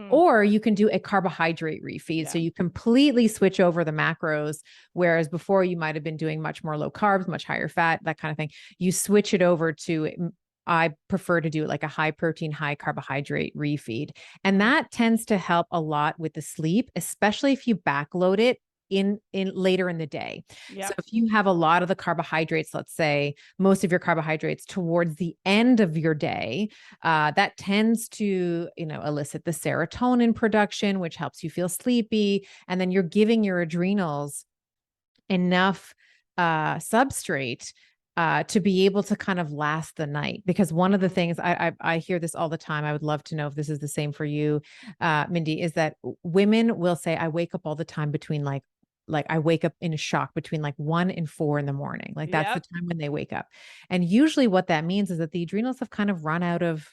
or you can do a carbohydrate refeed. So you completely switch over the macros, whereas before you might have been doing much more low carbs, much higher fat, that kind of thing. You switch it over to, I prefer to do like a high protein, high carbohydrate refeed. And that tends to help a lot with the sleep, especially if you backload it in later in the day. So if you have a lot of the carbohydrates, let's say most of your carbohydrates towards the end of your day, that tends to, elicit the serotonin production, which helps you feel sleepy. And then you're giving your adrenals enough substrate to be able to kind of last the night. Because one of the things I hear this all the time, I would love to know if this is the same for you, Mindy, is that women will say, I wake up all the time between like I wake up in a shock between like 1 and 4 in the morning. Like that's the time when they wake up. And usually what that means is that the adrenals have kind of run out of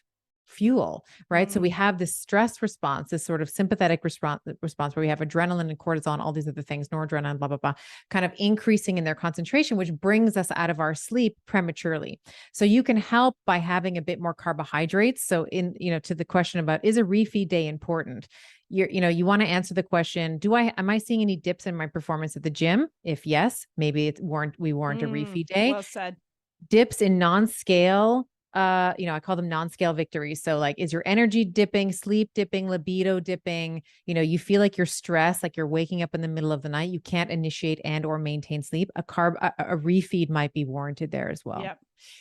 fuel, right? So we have this stress response, this sort of sympathetic response where we have adrenaline and cortisol, all these other things, noradrenaline, blah, blah, blah, kind of increasing in their concentration, which brings us out of our sleep prematurely. So you can help by having a bit more carbohydrates. So to the question about, is a refeed day important? You want to answer the question, am I seeing any dips in my performance at the gym? If yes, maybe we warrant a refeed day. Well said. Dips in non-scale, I call them non-scale victories. So like, is your energy dipping, sleep dipping, libido dipping? You feel like you're stressed, like you're waking up in the middle of the night. You can't initiate and or maintain sleep. A refeed might be warranted there as well. Yep.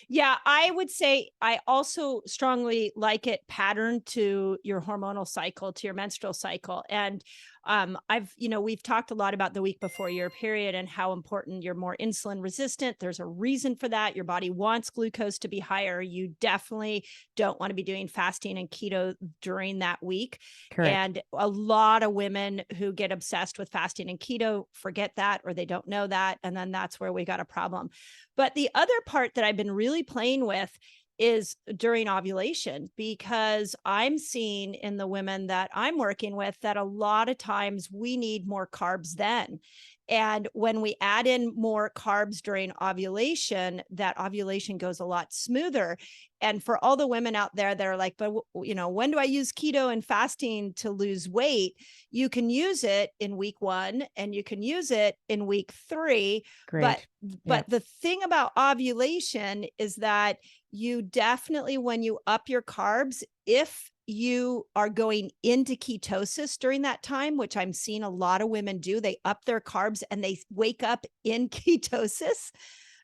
Yeah, I would say I also strongly like it patterned to your hormonal cycle, to your menstrual cycle. And we've talked a lot about the week before your period and how important you're more insulin resistant. There's a reason for that. Your body wants glucose to be higher. You definitely don't want to be doing fasting and keto during that week. Correct. And a lot of women who get obsessed with fasting and keto forget that, or they don't know that. And then that's where we got a problem. But the other part that I've been really playing with is during ovulation, because I'm seeing in the women that I'm working with that a lot of times we need more carbs then. And when we add in more carbs during ovulation, that ovulation goes a lot smoother. And for all the women out there that are like, but when do I use keto and fasting to lose weight? You can use it in week 1 and you can use it in week 3. Great. But the thing about ovulation is that you definitely, when you up your carbs, if you are going into ketosis during that time, which I'm seeing a lot of women do, they up their carbs and they wake up in ketosis.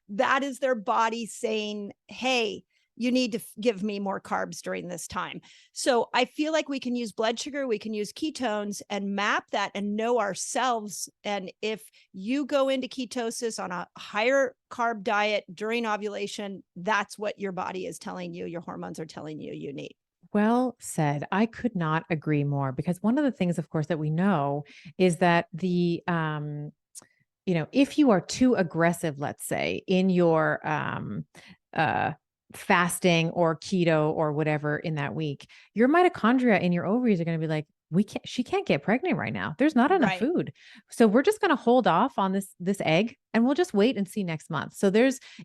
That is their body saying, hey, you need to give me more carbs during this time. So I feel like we can use blood sugar, we can use ketones and map that and know ourselves. And if you go into ketosis on a higher carb diet during ovulation, that's what your body is telling you, your hormones are telling you you need. Well said. I could not agree more, because one of the things, of course, that we know is that if you are too aggressive, let's say in your fasting or keto or whatever in that week, your mitochondria in your ovaries are going to be like, she can't get pregnant right now. There's not enough food. So we're just going to hold off on this egg and we'll just wait and see next month. So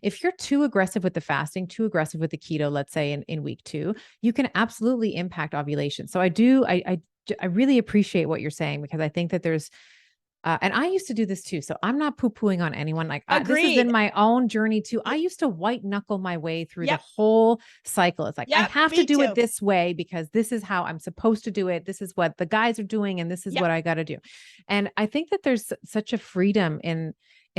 if you're too aggressive with the fasting, too aggressive with the keto, let's say in week 2, you can absolutely impact ovulation. So I really appreciate what you're saying, because I think that there's, and I used to do this too. So I'm not poo-pooing on anyone. This has been my own journey too. I used to white knuckle my way through the whole cycle. It's like, I have to do it this way because this is how I'm supposed to do it. This is what the guys are doing. And this is what I got to do. And I think that there's such a freedom in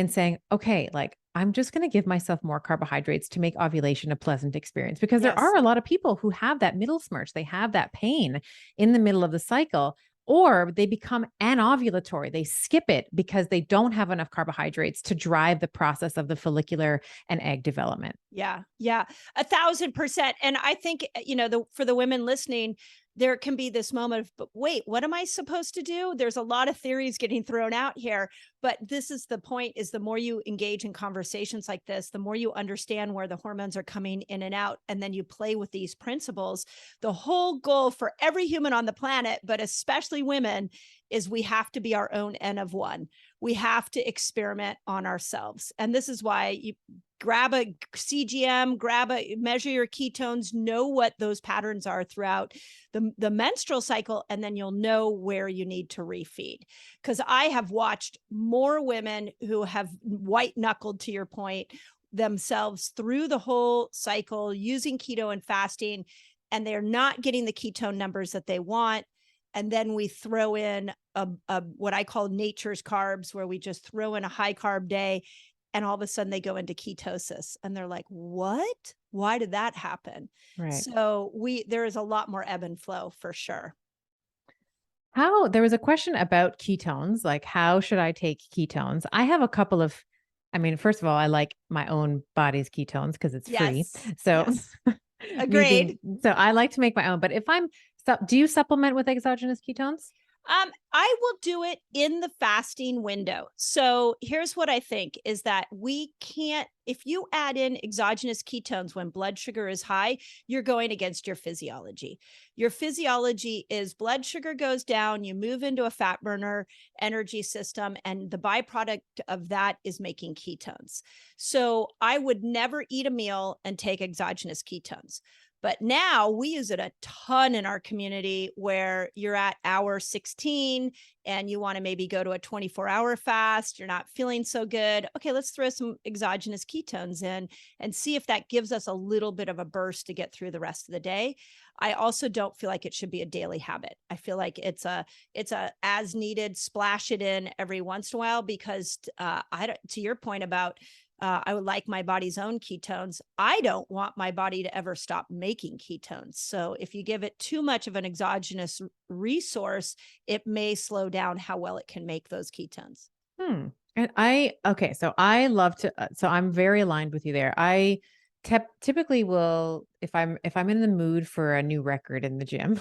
saying, okay, like, I'm just going to give myself more carbohydrates to make ovulation a pleasant experience, because there are a lot of people who have that middle smirch. They have that pain in the middle of the cycle, or they become anovulatory. They skip it because they don't have enough carbohydrates to drive the process of the follicular and egg development. Yeah. 1,000%. And I think, for the women listening, there can be this moment of, but wait, what am I supposed to do? There's a lot of theories getting thrown out here, but this is the point, is the more you engage in conversations like this, the more you understand where the hormones are coming in and out. And then you play with these principles. The whole goal for every human on the planet, but especially women, is we have to be our own N of one. We have to experiment on ourselves. And this is why you grab a CGM, measure your ketones, know what those patterns are throughout the menstrual cycle, and then you'll know where you need to refeed. Because I have watched more women who have white knuckled, to your point, themselves through the whole cycle using keto and fasting, and they're not getting the ketone numbers that they want. And then we throw in a what I call nature's carbs, where we just throw in a high carb day, and all of a sudden they go into ketosis and they're like, what? Why did that happen? Right. So there is a lot more ebb and flow for sure. There was a question about ketones, like how should I take ketones? I have a couple of, first of all, I like my own body's ketones because it's free. So Agreed. So I like to make my own, but do you supplement with exogenous ketones? I will do it in the fasting window. So here's what I think is that if you add in exogenous ketones when blood sugar is high, you're going against your physiology. Your physiology is blood sugar goes down, you move into a fat burner energy system, and the byproduct of that is making ketones. So I would never eat a meal and take exogenous ketones. But now we use it a ton in our community, where you're at hour 16 and you want to maybe go to a 24-hour fast. You're not feeling so good. Okay, let's throw some exogenous ketones in and see if that gives us a little bit of a burst to get through the rest of the day. I also don't feel like it should be a daily habit. I feel like it's a as needed, splash it in every once in a while, because to your point about I would like my body's own ketones. I don't want my body to ever stop making ketones. So if you give it too much of an exogenous resource, it may slow down how well it can make those ketones. And so I'm very aligned with you there. I typically will, if I'm in the mood for a new record in the gym,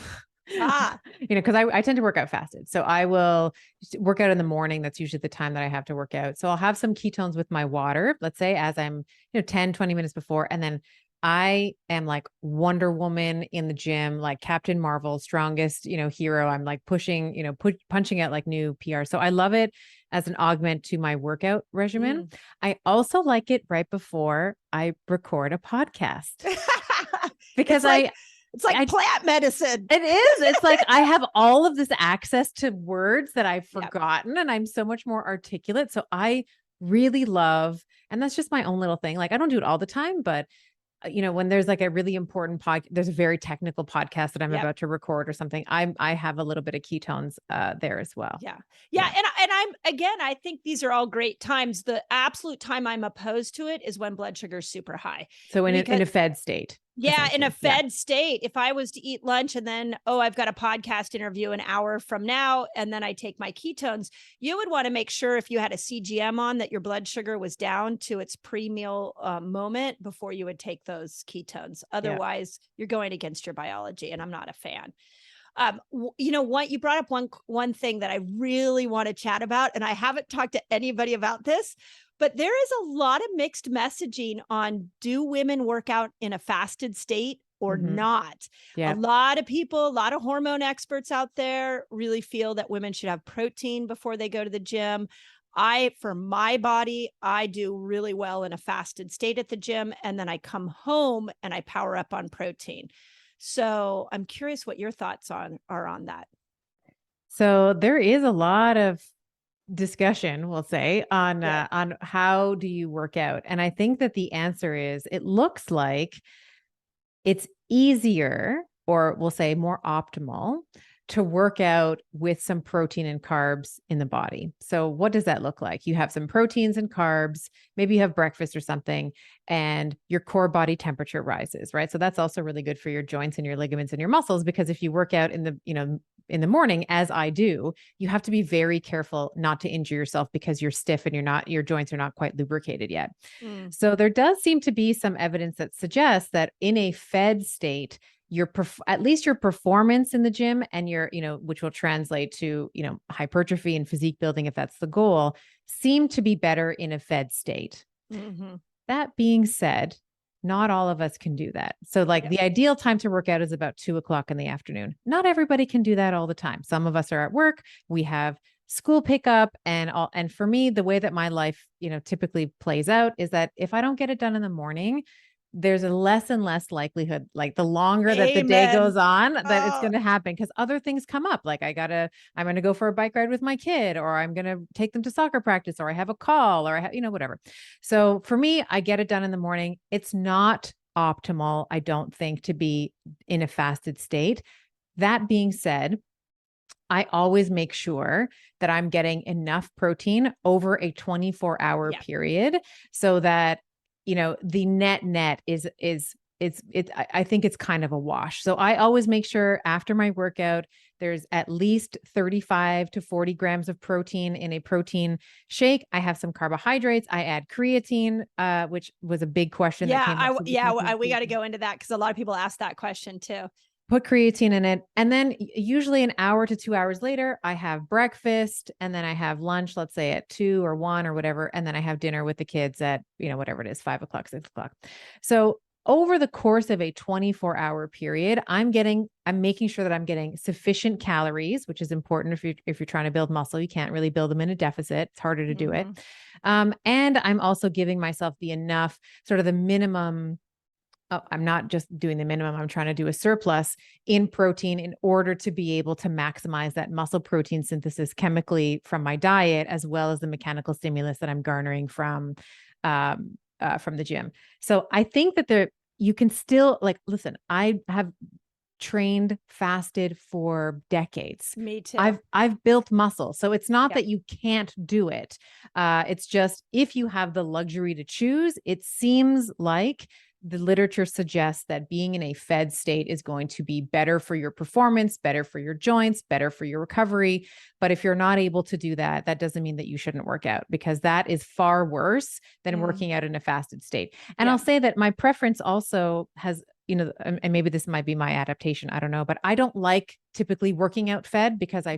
because I tend to work out fasted. So I will work out in the morning. That's usually the time that I have to work out. So I'll have some ketones with my water, let's say, as I'm, 10, 20 minutes before. And then I am like Wonder Woman in the gym, like Captain Marvel, strongest, hero. I'm like pushing, punching out like new PR. So I love it as an augment to my workout regimen. I also like it right before I record a podcast because it's like plant medicine. It is. It's like I have all of this access to words that I've forgotten, and I'm so much more articulate. So I really love, and that's just my own little thing. Like I don't do it all the time, but when there's like a really important there's a very technical podcast that I'm about to record or something, I have a little bit of ketones there as well. Yeah. And I think these are all great times. The absolute time I'm opposed to it is when blood sugar is super high. So in a fed state. Yeah, in a fed state. If I was to eat lunch and then, I've got a podcast interview an hour from now, and then I take my ketones, you would want to make sure if you had a CGM on that your blood sugar was down to its pre-meal moment before you would take those ketones. Otherwise, you're going against your biology, and I'm not a fan. What you brought up one thing that I really want to chat about, and I haven't talked to anybody about this, but there is a lot of mixed messaging on, do women work out in a fasted state or not? A lot of people, a lot of hormone experts out there really feel that women should have protein before they go to the gym. For my body, I do really well in a fasted state at the gym, and then I come home and I power up on protein. So I'm curious what your thoughts are on that. So there is a lot of discussion, we'll say, on how do you work out? And I think that the answer is, it looks like it's easier, or we'll say more optimal, to work out with some protein and carbs in the body. So what does that look like? You have some proteins and carbs, maybe you have breakfast or something, and your core body temperature rises, right? So that's also really good for your joints and your ligaments and your muscles, because if you work out in the morning, as I do, you have to be very careful not to injure yourself because you're stiff and your joints are not quite lubricated yet. So there does seem to be some evidence that suggests that in a fed state, at least your performance in the gym and which will translate to, hypertrophy and physique building, if that's the goal, seem to be better in a fed state. That being said, Not all of us can do that. So like the ideal time to work out is about 2 o'clock in the afternoon. Not everybody can do that all the time. Some of us are at work. We have school pickup and all. And for me, the way that my life, typically plays out is that if I don't get it done in the morning, there's a less and less likelihood, like the longer that the day Amen. goes on, that it's Oh. going to happen because other things come up. Like I'm going to go for a bike ride with my kid, or I'm going to take them to soccer practice, or I have a call, or I have, whatever. So for me, I get it done in the morning. It's not optimal, I don't think, to be in a fasted state. That being said, I always make sure that I'm getting enough protein over a 24-hour period so that, the net is I think it's kind of a wash. So I always make sure after my workout, there's at least 35 to 40 grams of protein in a protein shake. I have some carbohydrates. I add creatine, which was a big question. Yeah. That came up. We got to go into that because a lot of people ask that question too. Put creatine in it. And then usually an hour to 2 hours later, I have breakfast, and then I have lunch, let's say at 2 or 1 or whatever. And then I have dinner with the kids at, whatever it is, 5 o'clock, 6 o'clock. So over the course of a 24-hour period, I'm making sure that I'm getting sufficient calories, which is important if you're trying to build muscle. You can't really build them in a deficit. It's harder to do it. And I'm also giving myself the minimum. I'm not just doing the minimum. I'm trying to do a surplus in protein in order to be able to maximize that muscle protein synthesis chemically from my diet, as well as the mechanical stimulus that I'm garnering from the gym. So I think that you can still, like, listen, I have trained fasted for decades. Me too. I've built muscle. So it's not that you can't do it. It's just, if you have the luxury to choose, it seems like the literature suggests that being in a fed state is going to be better for your performance, better for your joints, better for your recovery. But if you're not able to do that, that doesn't mean that you shouldn't work out, because that is far worse than working out in a fasted state. And I'll say that my preference also has, and maybe this might be my adaptation, I don't know, but I don't like typically working out fed because I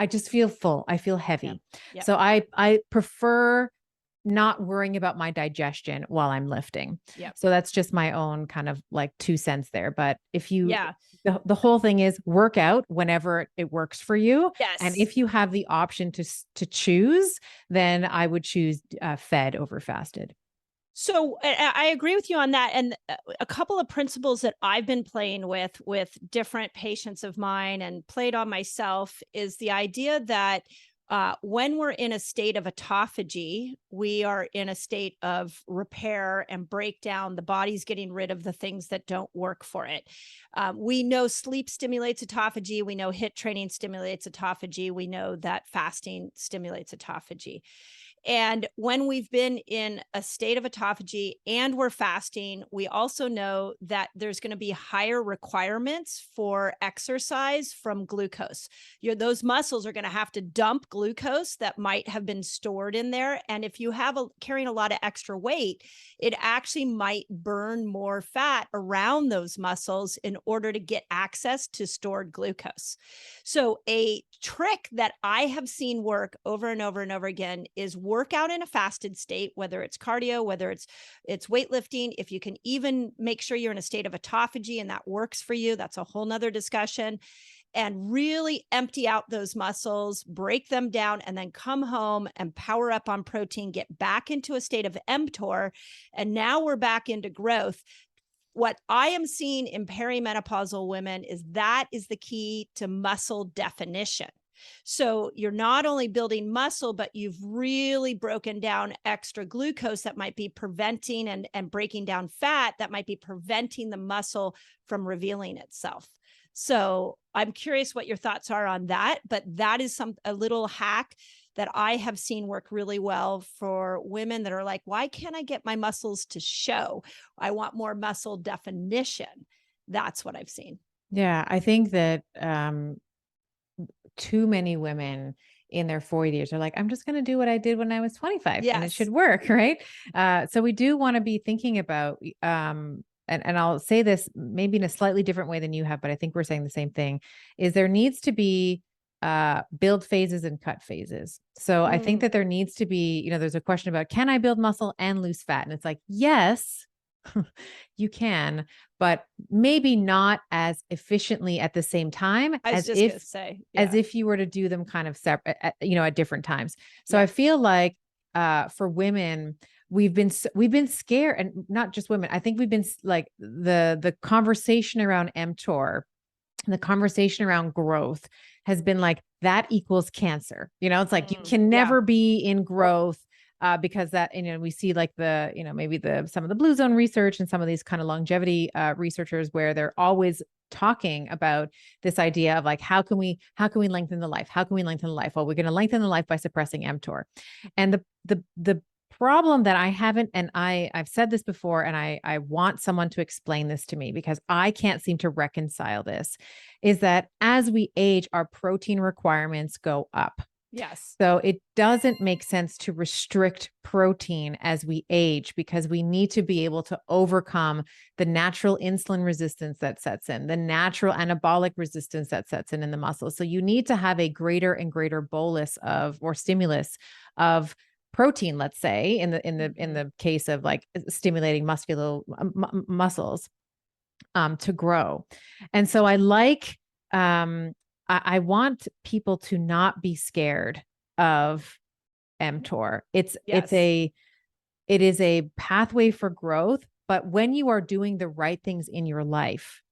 just feel full. I feel heavy. So I prefer not worrying about my digestion while I'm lifting. So that's just my own kind of like 2 cents there. But if you, the whole thing is work out whenever it works for you. Yes. And if you have the option to choose, then I would choose fed over fasted. So I agree with you on that. And a couple of principles that I've been playing with different patients of mine and played on myself is the idea that when we're in a state of autophagy, we are in a state of repair and breakdown. The body's getting rid of the things that don't work for it. We know sleep stimulates autophagy. We know HIIT training stimulates autophagy. We know that fasting stimulates autophagy. And when we've been in a state of autophagy and we're fasting, we also know that there's going to be higher requirements for exercise from glucose. Those muscles are going to have to dump glucose that might have been stored in there. And if you have carrying a lot of extra weight, it actually might burn more fat around those muscles in order to get access to stored glucose. So a trick that I have seen work over and over and over again is work out in a fasted state, whether it's cardio, whether it's weightlifting. If you can even make sure you're in a state of autophagy and that works for you, that's a whole nother discussion. And really empty out those muscles, break them down, and then come home and power up on protein, get back into a state of mTOR. And now we're back into growth. What I am seeing in perimenopausal women is that is the key to muscle definition. So you're not only building muscle, but you've really broken down extra glucose that might be preventing and breaking down fat that might be preventing the muscle from revealing itself. So I'm curious what your thoughts are on that, but that is a little hack that I have seen work really well for women that are like, why can't I get my muscles to show? I want more muscle definition. That's what I've seen. Yeah, I think that too many women in their 40s are like, I'm just going to do what I did when I was 25 and it should work, right? So we do want to be thinking about, and I'll say this maybe in a slightly different way than you have, but I think we're saying the same thing, is there needs to be build phases and cut phases. So I think that there needs to be, there's a question about, can I build muscle and lose fat? And it's like, yes, You can, but maybe not as efficiently at the same time I was as just gonna say, if you were to do them kind of separate, at different times. So I Yes. feel like for women, we've been scared, and not just women. I think we've been like the conversation around mTOR, the conversation around growth has been like that equals cancer. It's like you can never be in growth. Because that, we see like the, maybe some of the blue zone research and some of these kind of longevity researchers where they're always talking about this idea of like, how can we lengthen the life? How can we lengthen the life? Well, we're going to lengthen the life by suppressing mTOR. And the problem that I haven't, and I've said this before, and I want someone to explain this to me because I can't seem to reconcile this, is that as we age, our protein requirements go up. Yes. So it doesn't make sense to restrict protein as we age because we need to be able to overcome the natural insulin resistance that sets in, the natural anabolic resistance that sets in the muscles. So you need to have a greater and greater bolus of, or stimulus of protein, let's say, in the case of like stimulating muscles to grow. And so I like I want people to not be scared of mTOR. It is a pathway for growth, but when you are doing the right things in your life,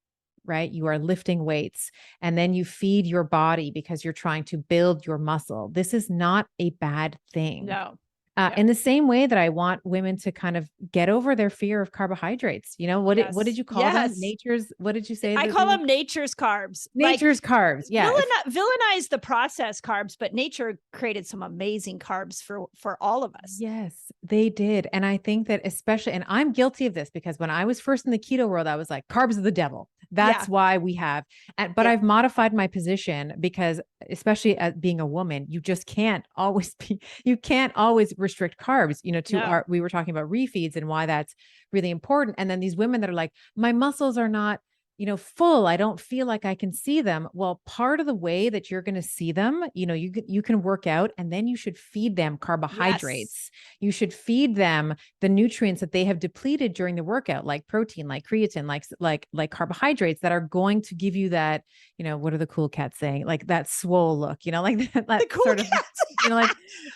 right? You are lifting weights and then you feed your body because you're trying to build your muscle. This is not a bad thing. No. In the same way that I want women to kind of get over their fear of carbohydrates. What did you call them? What did you say? I call them nature's carbs. Nature's carbs. Yeah. Villainize the processed carbs, but nature created some amazing carbs for all of us. Yes, they did. And I think that especially, and I'm guilty of this because when I was first in the keto world, I was like, carbs are the devil. That's why we have, but I've modified my position because especially as being a woman, you just can't always restrict carbs, we were talking about refeeds and why that's really important. And then these women that are like, my muscles are not, full. I don't feel like I can see them. Well, part of the way that you're going to see them, you can work out and then you should feed them carbohydrates. Yes. You should feed them the nutrients that they have depleted during the workout, like protein, like creatine, like carbohydrates that are going to give you that, what are the cool cats saying? Like that swole look, like that the cool sort cats. of,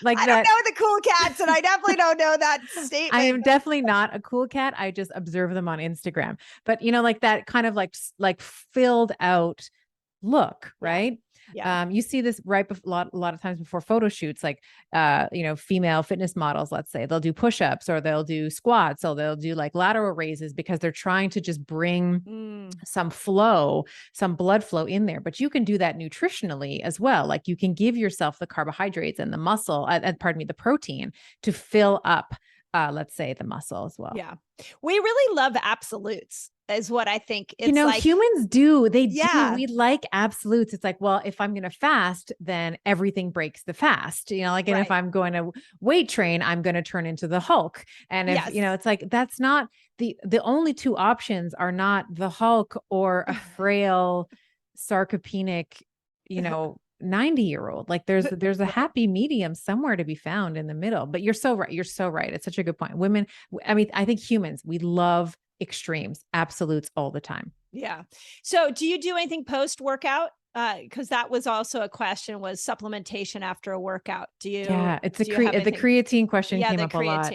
like I that. don't know the cool cats, and I definitely don't know that statement. I am definitely not a cool cat. I just observe them on Instagram, but like that kind of like filled out look, right? Yeah. You see this a lot of times before photo shoots, like, female fitness models, let's say they'll do push-ups or they'll do squats. So they'll do like lateral raises because they're trying to just bring some blood flow in there. But you can do that nutritionally as well. Like you can give yourself the carbohydrates and the muscle, the protein to fill up, let's say the muscle as well. Yeah. We really love absolutes is what I think. It's like, humans do. They do. We like absolutes. It's like, well, if I'm going to fast, then everything breaks the fast, and if I'm going to weight train, I'm going to turn into the Hulk. And if, it's like, that's not the only two options are not the Hulk or a frail sarcopenic, 90-year-old. Like there's a happy medium somewhere to be found in the middle. But you're so right. You're so right. It's such a good point. Women, I think humans, we love extremes, absolutes all the time. Yeah. So do you do anything post-workout? Because that was also a question, was supplementation after a workout. Do you? Yeah, it's the creatine question came up a lot.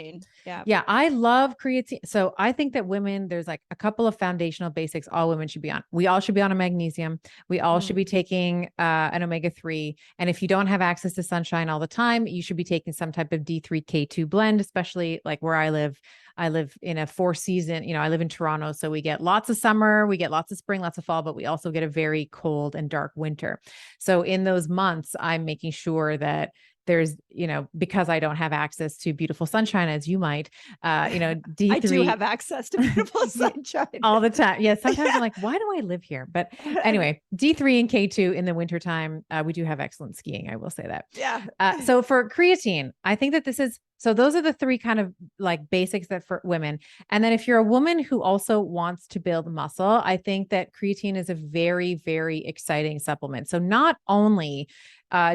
Yeah, I love creatine. So I think that women, there's like a couple of foundational basics all women should be on. We all should be on a magnesium. We all should be taking an omega-3. And if you don't have access to sunshine all the time, you should be taking some type of D3K2 blend, especially like where I live. I live in a 4-season, I live in Toronto. So we get lots of summer, we get lots of spring, lots of fall, but we also get a very cold and dark winter. So in those months, I'm making sure that there's, because I don't have access to beautiful sunshine as you might, D3. I do have access to beautiful sunshine all the time. Yeah. Sometimes I'm like, why do I live here? But anyway, D3 and K2 in the wintertime, we do have excellent skiing. I will say that. Yeah. So for creatine, I think that so those are the three kind of like basics that for women. And then if you're a woman who also wants to build muscle, I think that creatine is a very, very exciting supplement. So not only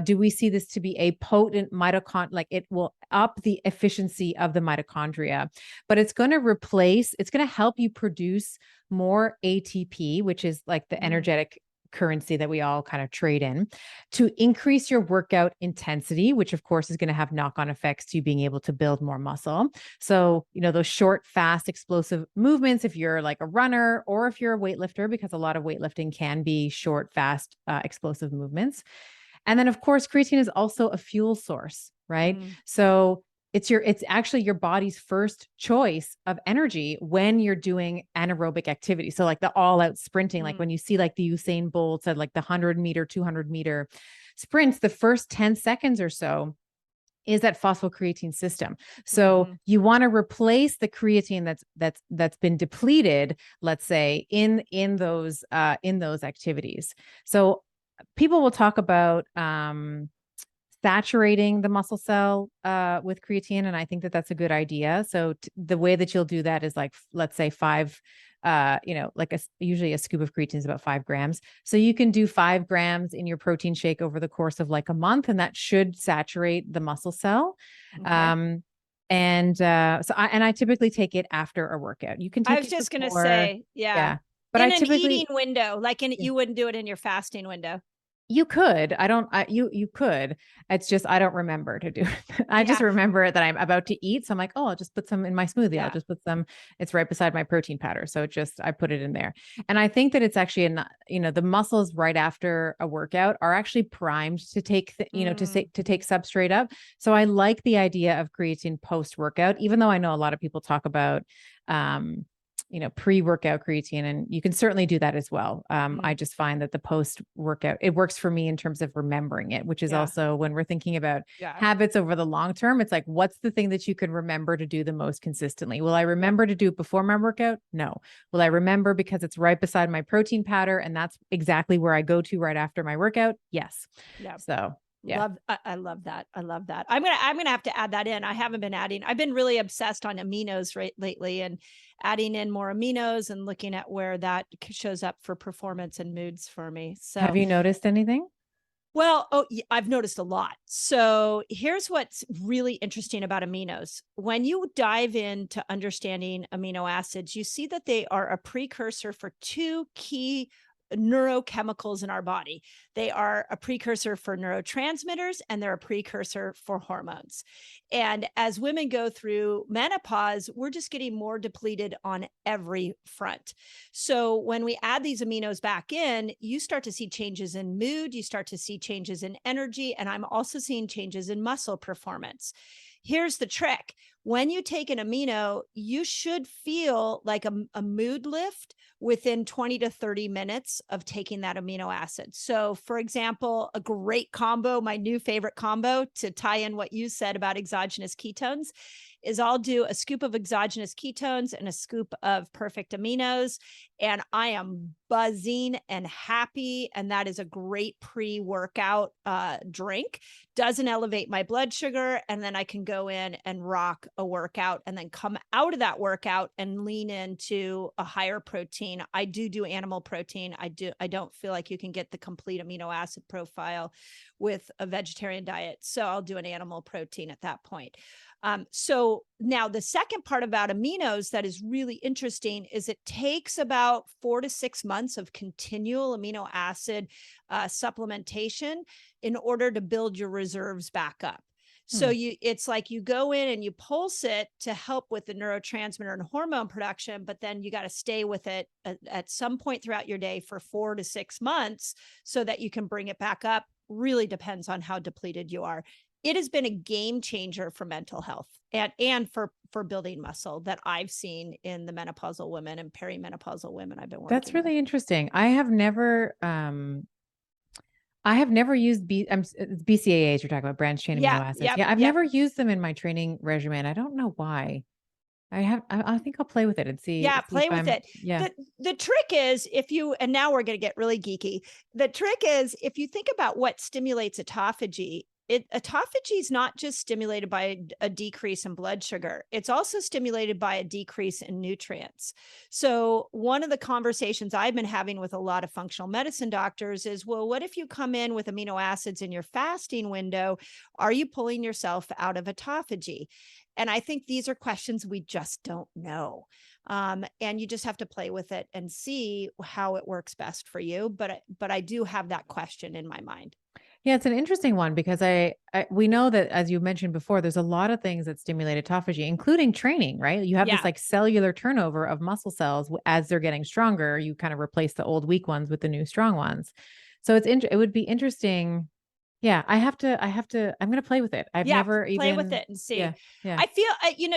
Do we see this to be a potent mitochondria? Like it will up the efficiency of the mitochondria, but it's going to help you produce more ATP, which is like the energetic currency that we all kind of trade in, to increase your workout intensity, which of course is going to have knock-on effects to you being able to build more muscle. So, those short, fast, explosive movements, if you're like a runner or if you're a weightlifter, because a lot of weightlifting can be short, fast, explosive movements. And then of course, creatine is also a fuel source, right? So it's actually your body's first choice of energy when you're doing anaerobic activity. So like the all out sprinting, like when you see like the Usain Bolt said, like the 100-meter, 200-meter sprints, the first 10 seconds or so is that phosphocreatine system. So you want to replace the creatine that's been depleted, let's say in those activities. So people will talk about, saturating the muscle cell with creatine. And I think that that's a good idea. So the way that you'll do that is like, let's say 5, usually a scoop of creatine is about 5 grams. So you can do 5 grams in your protein shake over the course of like a month, and that should saturate the muscle cell. Okay. I typically take it after a workout. You can take I was it just going to before. say, yeah. But in I an typically eating window, like you wouldn't do it in your fasting window. You could. You could. It's just, I don't remember to do it. I just remember that I'm about to eat. So I'm like, oh, I'll just put some in my smoothie. I'll just put some, it's right beside my protein powder. So I put it in there. And I think that it's actually, the muscles right after a workout are actually primed to take, to take substrate up. So I like the idea of creatine post workout, even though I know a lot of people talk about, pre-workout creatine, and you can certainly do that as well. I just find that the post-workout, it works for me in terms of remembering it, which is also when we're thinking about habits over the long term, it's like, what's the thing that you can remember to do the most consistently? Will I remember to do it before my workout? No. Will I remember because it's right beside my protein powder and that's exactly where I go to right after my workout? Yes. Yeah. So yeah. I love that. I love that. I'm going to have to add that in. I've been really obsessed on aminos lately, and adding in more aminos and looking at where that shows up for performance and moods for me. So have you noticed anything? Well, I've noticed a lot. So here's what's really interesting about aminos. When you dive into understanding amino acids, you see that they are a precursor for 2 key neurochemicals in our body. They are a precursor for neurotransmitters, and they're a precursor for hormones. And as women go through menopause, we're just getting more depleted on every front. So when we add these aminos back in, you start to see changes in mood, you start to see changes in energy, and I'm also seeing changes in muscle performance. Here's the trick. When you take an amino, you should feel like a mood lift within 20 to 30 minutes of taking that amino acid. So for example, a great combo, my new favorite combo to tie in what you said about exogenous ketones, is I'll do a scoop of exogenous ketones and a scoop of perfect aminos, and I am buzzing and happy. And that is a great pre-workout drink. Doesn't elevate my blood sugar. And then I can go in and rock a workout and then come out of that workout and lean into a higher protein. I do animal protein. I don't feel like you can get the complete amino acid profile with a vegetarian diet. So I'll do an animal protein at that point. So now the second part about aminos that is really interesting is it takes about 4 to 6 months of continual amino acid supplementation in order to build your reserves back up. So it's like you go in and you pulse it to help with the neurotransmitter and hormone production, but then you got to stay with it at some point throughout your day for 4 to 6 months so that you can bring it back up. Really depends on how depleted you are. It has been a game changer for mental health and for building muscle that I've seen in the menopausal women and perimenopausal women I've been working That's really with. interesting. I have never used BCAAs. You're talking about branched chain amino acids. I've never used them in my training regimen. I don't know why. I think I'll play with it and see. Yeah, play with it. Yeah. The trick is and now we're going to get really geeky. The trick is if you think about what stimulates autophagy, autophagy is not just stimulated by a decrease in blood sugar. It's also stimulated by a decrease in nutrients. So one of the conversations I've been having with a lot of functional medicine doctors is, well, what if you come in with amino acids in your fasting window? Are you pulling yourself out of autophagy? And I think these are questions we just don't know. And you just have to play with it and see how it works best for you. But I do have that question in my mind. Yeah, it's an interesting one because we know that, as you mentioned before, there's a lot of things that stimulate autophagy, including training, right? You have this like cellular turnover of muscle cells as they're getting stronger. You kind of replace the old weak ones with the new strong ones. So it would be interesting. Yeah, I'm going to play with it. I've never play with it and see. Yeah. I feel,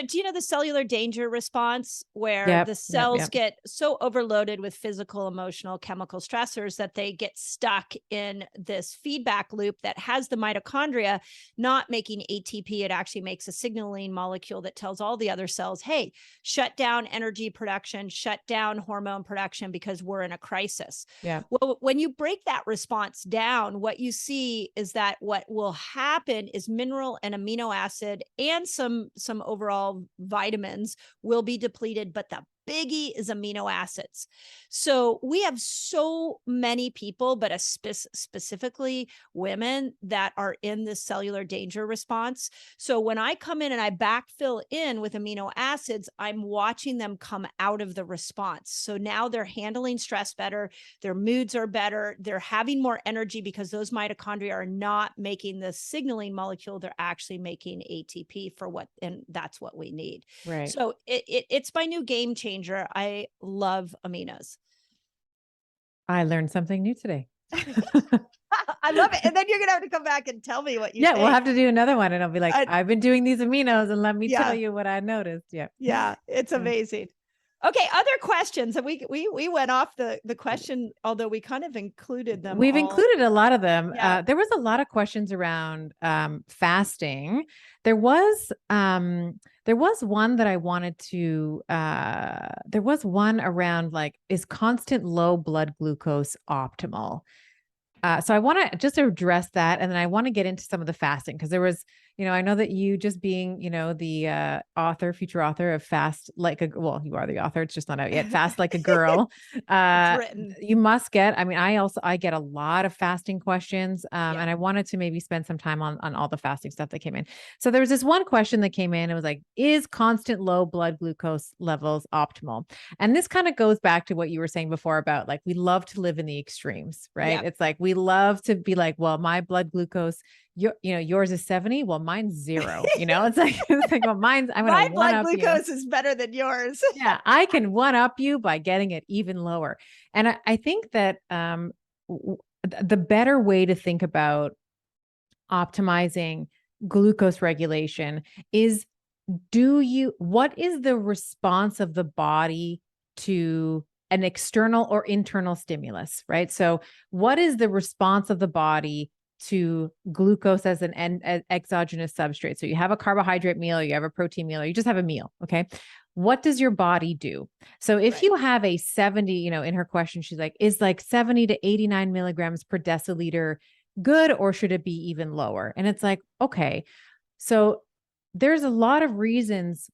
do you know the cellular danger response where the cells get so overloaded with physical, emotional, chemical stressors that they get stuck in this feedback loop that has the mitochondria not making ATP. It actually makes a signaling molecule that tells all the other cells, hey, shut down energy production, shut down hormone production because we're in a crisis. Yeah. Well, when you break that response down, what you see is that what will happen is mineral and amino acid and some overall vitamins will be depleted, but the biggie is amino acids. So we have so many people, but specifically women that are in this cellular danger response. So when I come in and I backfill in with amino acids, I'm watching them come out of the response. So now they're handling stress better. Their moods are better. They're having more energy because those mitochondria are not making the signaling molecule. They're actually making ATP and that's what we need. Right. So it's my new game changer. I love aminos. I learned something new today. I love it. And then you're going to have to come back and tell me what you think. We'll have to do another one and I'll be like, I've been doing these aminos and let me tell you what I noticed. Yeah. It's amazing. Okay. Other questions. And we went off the question, although we kind of included them. We've included a lot of them. Yeah. There was a lot of questions around fasting. There was one that I wanted to, there was one around like, is constant low blood glucose optimal? So I want to just address that. And then I want to get into some of the fasting because there was, I know that you just being, the future author of Fast Like you are the author. It's just not out yet. Fast Like a Girl. It's written. You must get, I get a lot of fasting questions. And I wanted to maybe spend some time on all the fasting stuff that came in. So there was this one question that came in. It was like, is constant low blood glucose levels optimal? And this kind of goes back to what you were saying before about like, we love to live in the extremes, right? Yep. It's like, we love to be like, well, my blood glucose, yours is 70. Well, mine's 0. It's like, well, my blood glucose is better than yours. Yeah, I can one up you by getting it even lower. And I think that the better way to think about optimizing glucose regulation is, what is the response of the body to an external or internal stimulus, right? So what is the response of the body to glucose as an exogenous substrate? So you have a carbohydrate meal, you have a protein meal, or you just have a meal. Okay. What does your body do? So if you have a 70, in her question, she's like, is like 70 to 89 milligrams per deciliter good, or should it be even lower? And it's like, okay, so there's a lot of reasons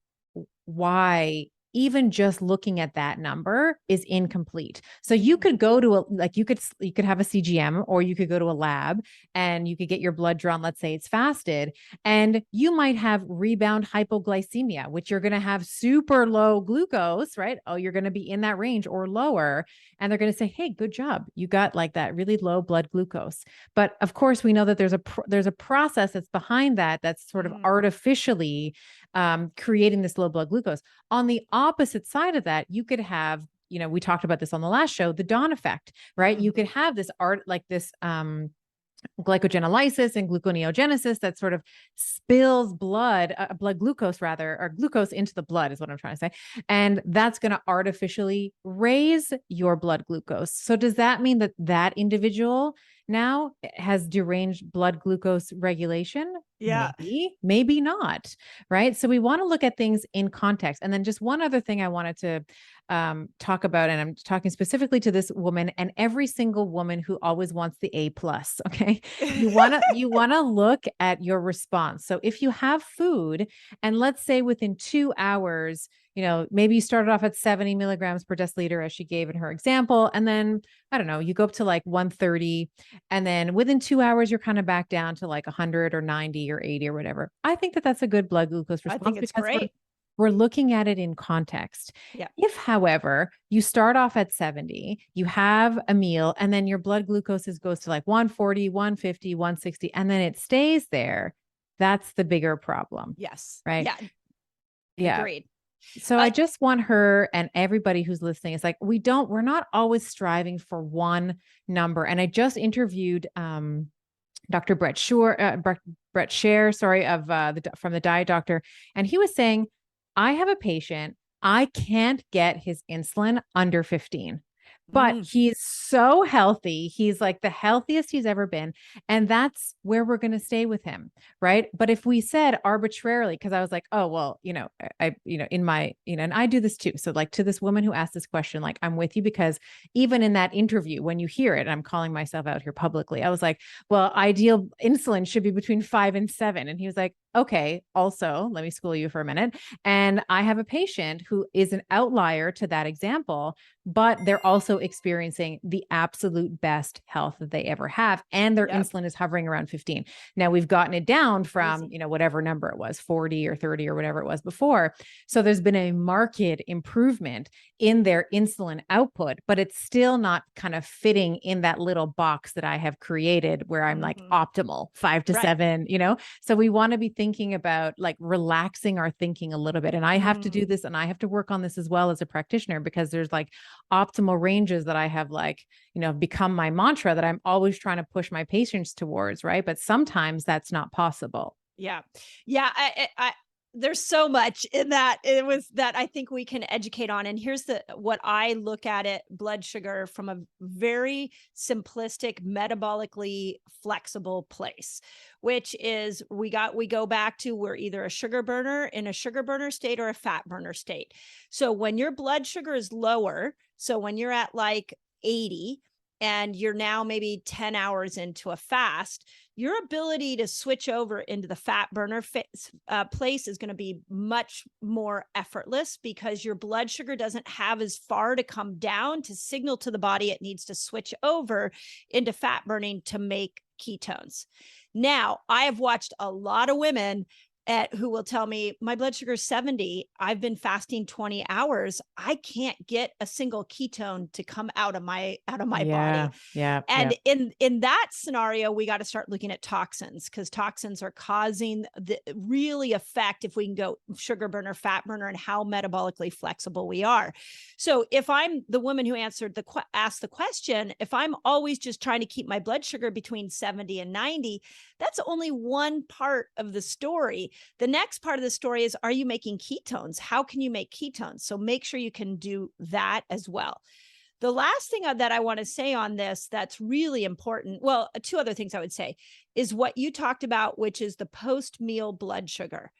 why even just looking at that number is incomplete. So you could go to you could have a CGM, or you could go to a lab and you could get your blood drawn. Let's say it's fasted, and you might have rebound hypoglycemia, which you're going to have super low glucose, right? Oh, you're going to be in that range or lower. And they're going to say, hey, good job. You got like that really low blood glucose. But of course we know that there's a process that's behind that, that's sort of artificially creating this low blood glucose. On the opposite side of that, you could have, we talked about this on the last show, the dawn effect, right? Mm-hmm. You could have this glycogenolysis and gluconeogenesis that sort of spills blood glucose into the blood is what I'm trying to say. And that's going to artificially raise your blood glucose. So does that mean that individual now has deranged blood glucose regulation? Yeah. Maybe not. Right. So we want to look at things in context. And then just one other thing I wanted to talk about, and I'm talking specifically to this woman and every single woman who always wants the A plus. Okay. You want to look at your response. So if you have food and let's say within 2 hours, maybe you started off at 70 milligrams per deciliter, as she gave in her example. And then, I don't know, you go up to like 130. And then within 2 hours, you're kind of back down to like 100 or 90 or 80 or whatever. I think that that's a good blood glucose response. I think it's great. We're looking at it in context. Yeah. If, however, you start off at 70, you have a meal, and then your blood glucose goes to like 140, 150, 160, and then it stays there, that's the bigger problem. Yes. Right. Yeah. Yeah. Agreed. So I just want her and everybody who's listening, it's like, we're not always striving for one number. And I just interviewed Dr. Brett Scher, from the Diet Doctor. And he was saying, I have a patient, I can't get his insulin under 15. But he's so healthy. He's like the healthiest he's ever been. And that's where we're going to stay with him. Right. But if we said arbitrarily, because I was like, oh, well, in my, and I do this too. So like to this woman who asked this question, like, I'm with you, because even in that interview, when you hear it, I'm calling myself out here publicly. I was like, well, ideal insulin should be between 5 and 7. And he was like, okay, also, let me school you for a minute. And I have a patient who is an outlier to that example, but they're also experiencing the absolute best health that they ever have. And their insulin is hovering around 15. Now we've gotten it down from, whatever number it was, 40 or 30 or whatever it was before. So there's been a marked improvement in their insulin output, but it's still not kind of fitting in that little box that I have created where I'm like optimal 5 to 7, So we want to be thinking about like relaxing our thinking a little bit. And I have to do this, and I have to work on this as well as a practitioner, because there's like optimal ranges that I have become my mantra that I'm always trying to push my patients towards. Right. But sometimes that's not possible. Yeah. Yeah. There's so much in that. It was that I think we can educate on. And here's what I look at it, blood sugar, from a very simplistic, metabolically flexible place, which is we go back to, we're either a sugar burner in a sugar burner state or a fat burner state. So when your blood sugar is lower, so when you're at like 80 and you're now maybe 10 hours into a fast, your ability to switch over into the fat burner place is going to be much more effortless, because your blood sugar doesn't have as far to come down to signal to the body it needs to switch over into fat burning to make ketones. Now, I have watched a lot of women who will tell me, my blood sugar is 70. I've been fasting 20 hours. I can't get a single ketone to come out of my body. Yeah. And in that scenario, we got to start looking at toxins, because toxins are causing the really affect if we can go sugar burner, fat burner, and how metabolically flexible we are. So if I'm the woman who asked the question, if I'm always just trying to keep my blood sugar between 70 and 90, that's only one part of the story. The next part of the story is, are you making ketones? How can you make ketones? So make sure you can do that as well. The last thing that I want to say on this that's really important, well, two other things I would say, is what you talked about, which is the post-meal blood sugar.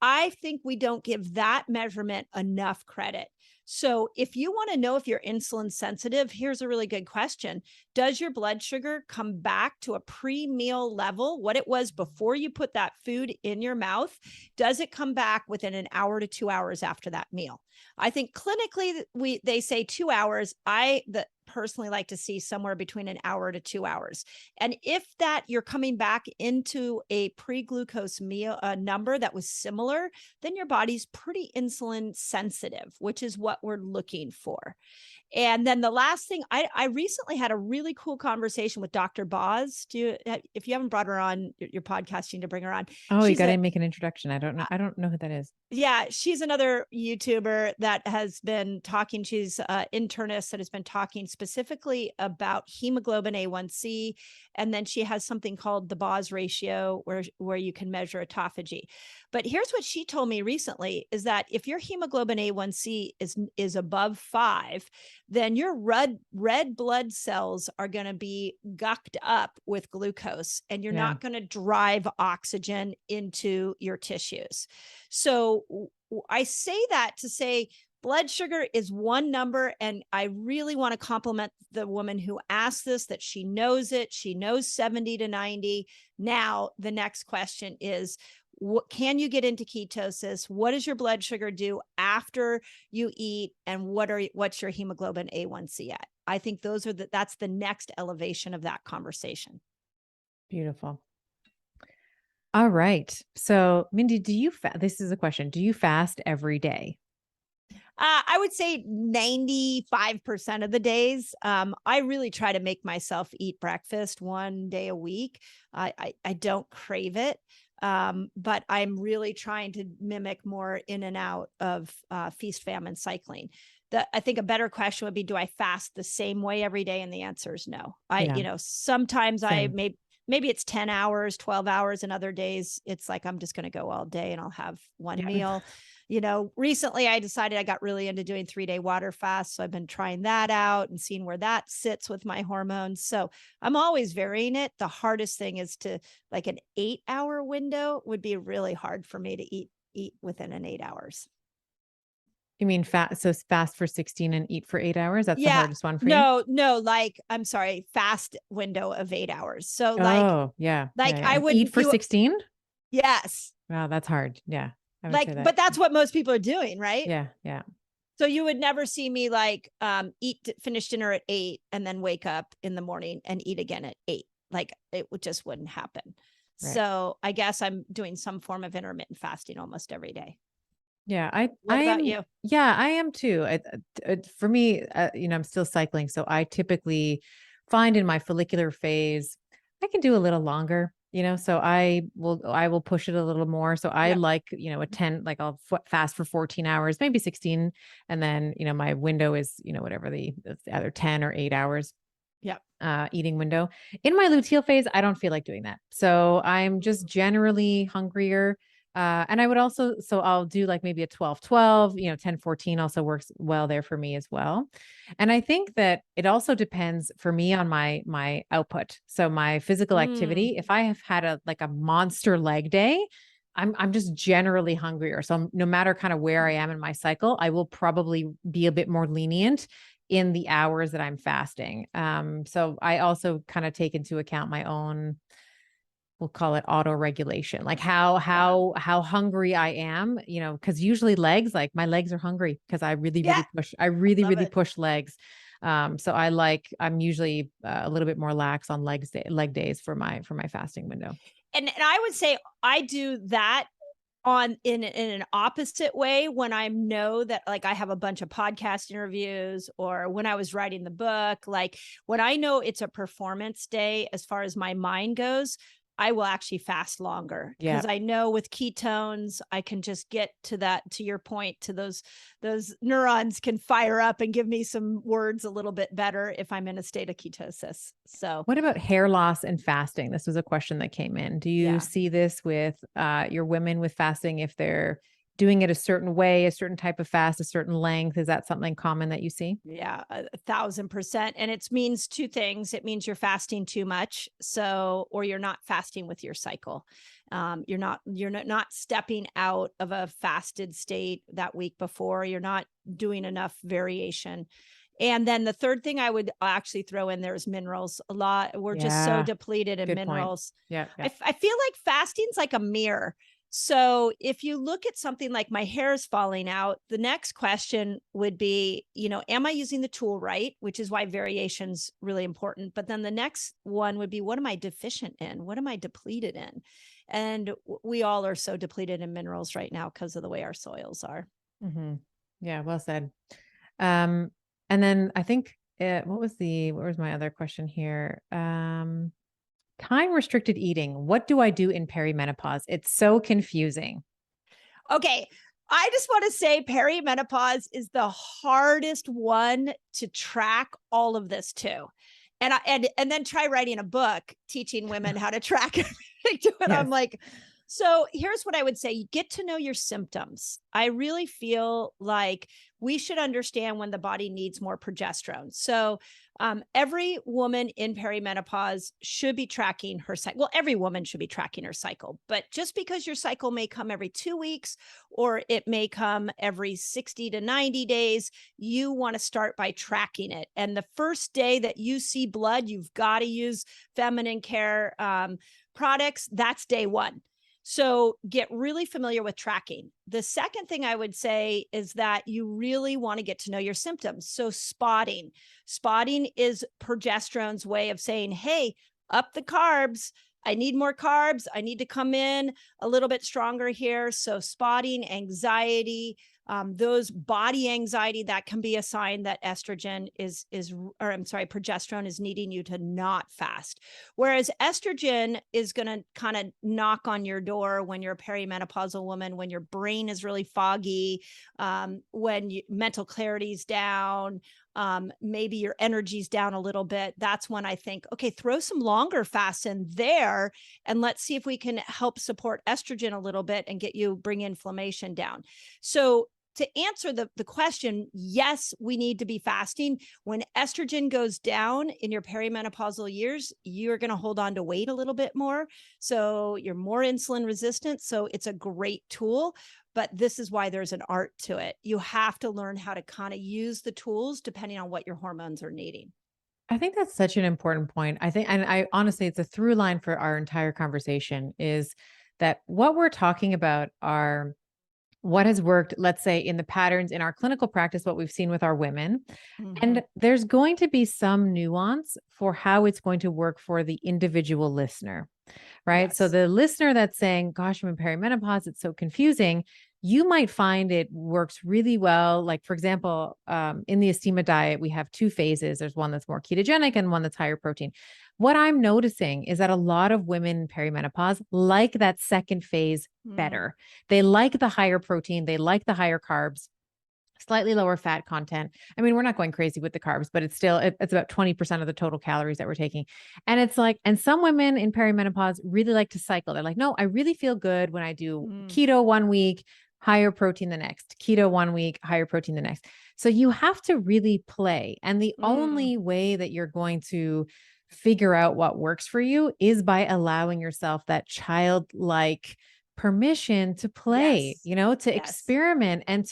I think we don't give that measurement enough credit. So if you want to know if you're insulin sensitive, here's a really good question. Does your blood sugar come back to a pre-meal level, what it was before you put that food in your mouth? Does it come back within an hour to 2 hours after that meal? I think clinically they say 2 hours. I personally like to see somewhere between an hour to 2 hours. And if that you're coming back into a pre-glucose meal number that was similar, then your body's pretty insulin sensitive, which is what we're looking for. And then the last thing, I recently had a really cool conversation with Dr. Boz. If you haven't brought her on your podcast, you need to bring her on. Oh, you got to make an introduction. I don't know who that is. Yeah, she's another YouTuber that has been talking. She's an internist that has been talking specifically about hemoglobin A1C. And then she has something called the Bose ratio where you can measure autophagy. But here's what she told me recently is that if your hemoglobin A1C is above 5, then your red blood cells are going to be gucked up with glucose, and you're not going to drive oxygen into your tissues. So I say that to say blood sugar is one number. And I really want to compliment the woman who asked this, that she knows it. She knows 70 to 90. Now, the next question is, what can you get into ketosis? What does your blood sugar do after you eat? And what's your hemoglobin A1C at? I think that's the next elevation of that conversation. Beautiful. All right. So Mindy, this is a question. Do you fast every day? I would say 95% of the days. I really try to make myself eat breakfast one day a week. I don't crave it. But I'm really trying to mimic more in and out of feast famine cycling. I think a better question would be, do I fast the same way every day? And the answer is no. Sometimes maybe it's 10 hours, 12 hours, and other days it's like, I'm just going to go all day and I'll have one meal. Recently I decided I got really into doing 3-day water fast. So I've been trying that out and seeing where that sits with my hormones. So I'm always varying it. The hardest thing is to, like, an 8-hour window would be really hard for me to eat within an 8 hours. You mean fast for 16 and eat for 8 hours? That's the hardest one for you? No, I'm sorry, fast window of 8 hours. So I would eat for 16. Yes. Wow. That's hard. Yeah. But that's what most people are doing, right? Yeah. Yeah. So you would never see me finish dinner at 8 and then wake up in the morning and eat again at 8. Like, it just wouldn't happen. Right. So I guess I'm doing some form of intermittent fasting almost every day. Yeah. What about you? Yeah, I am too. For me, I'm still cycling. So I typically find in my follicular phase, I can do a little longer, so I will push it a little more. So I like, a 10, like I'll fast for 14 hours, maybe 16. And then, my window is, whatever it's either 10 or 8 hours. Eating window. In my luteal phase, I don't feel like doing that. So I'm just generally hungrier. And I would also, so I'll do like maybe a 12-12, 10-14 also works well there for me as well. And I think that it also depends for me on my output. So my physical activity, if I have had a monster leg day, I'm just generally hungrier. So no matter kind of where I am in my cycle, I will probably be a bit more lenient in the hours that I'm fasting. So I also kind of take into account my own, we'll call it auto regulation, like how hungry I am, because usually my legs are hungry because I really push. I really push legs. So I'm usually a little bit more lax on leg days for my fasting window. And I would say I do that in an opposite way when I know that, like, I have a bunch of podcast interviews, or when I was writing the book, like when I know it's a performance day, as far as my mind goes, I will actually fast longer, because I know with ketones, I can just get to that, to your point, to those neurons can fire up and give me some words a little bit better if I'm in a state of ketosis. So what about hair loss and fasting? This was a question that came in. Do you see this with your women with fasting, if they're doing it a certain way, a certain type of fast, a certain length? Is that something common that you see? Yeah, 1,000%. And it means two things. It means you're fasting too much. Or you're not fasting with your cycle. You're not stepping out of a fasted state that week before. You're not doing enough variation. And then the third thing I would actually throw in there is minerals. A lot. We're just so depleted in minerals. Yeah. I feel like fasting's like a mirror. So if you look at something like my hair is falling out, the next question would be, am I using the tool right? Which is why variation's really important. But then the next one would be, what am I deficient in? What am I depleted in? And we all are so depleted in minerals right now because of the way our soils are. Mm-hmm. Yeah, well said. And then I think, what was my other question here? Time restricted eating. What do I do in perimenopause? It's so confusing. Okay. I just want to say perimenopause is the hardest one to track all of this too. And then try writing a book teaching women how to track everything to it. Yes. I'm like, so here's what I would say. You get to know your symptoms. I really feel like we should understand when the body needs more progesterone. So every woman in perimenopause should be tracking her cycle. Well, every woman should be tracking her cycle, but just because your cycle may come every 2 weeks or it may come every 60 to 90 days, you want to start by tracking it. And the first day that you see blood, you've got to use feminine care products. That's day one. So get really familiar with tracking. The second thing I would say is that you really want to get to know your symptoms. So spotting. Spotting is progesterone's way of saying, hey, up the carbs. I need more carbs. I need to come in a little bit stronger here. So spotting, anxiety, those body anxiety, that can be a sign that progesterone is needing you to not fast. Whereas estrogen is going to kind of knock on your door when you're a perimenopausal woman, when your brain is really foggy, when mental clarity's down, maybe your energy's down a little bit. That's when I think, okay, throw some longer fasts in there and let's see if we can help support estrogen a little bit and bring inflammation down. So to answer the question, yes, we need to be fasting. When estrogen goes down in your perimenopausal years, you're going to hold on to weight a little bit more. So you're more insulin resistant. So it's a great tool, but this is why there's an art to it. You have to learn how to kind of use the tools depending on what your hormones are needing. I think that's such an important point. I think, and I honestly, it's a through line for our entire conversation is that what we're talking about are what has worked, let's say, in the patterns in our clinical practice, what we've seen with our women. Mhm. And there's going to be some nuance for how it's going to work for the individual listener, right? So Yes. the listener that's saying, gosh, I'm in perimenopause, it's so confusing. You might find it works really well. Like, for example, in the Estima diet, we have 2 phases. There's one that's more ketogenic and one that's higher protein. What I'm noticing is that a lot of women in perimenopause like that second phase better. They like the higher protein, they like the higher carbs, slightly lower fat content. I mean, we're not going crazy with the carbs, but it's still, it's about 20% of the total calories that we're taking. And it's like, and some women in perimenopause really like to cycle. They're like, no, I really feel good when I do keto 1 week, higher protein the next, keto 1 week, higher protein the next. So you have to really play. And the only way that you're going to figure out what works for you is by allowing yourself that childlike permission to play, Yes. to Yes. experiment and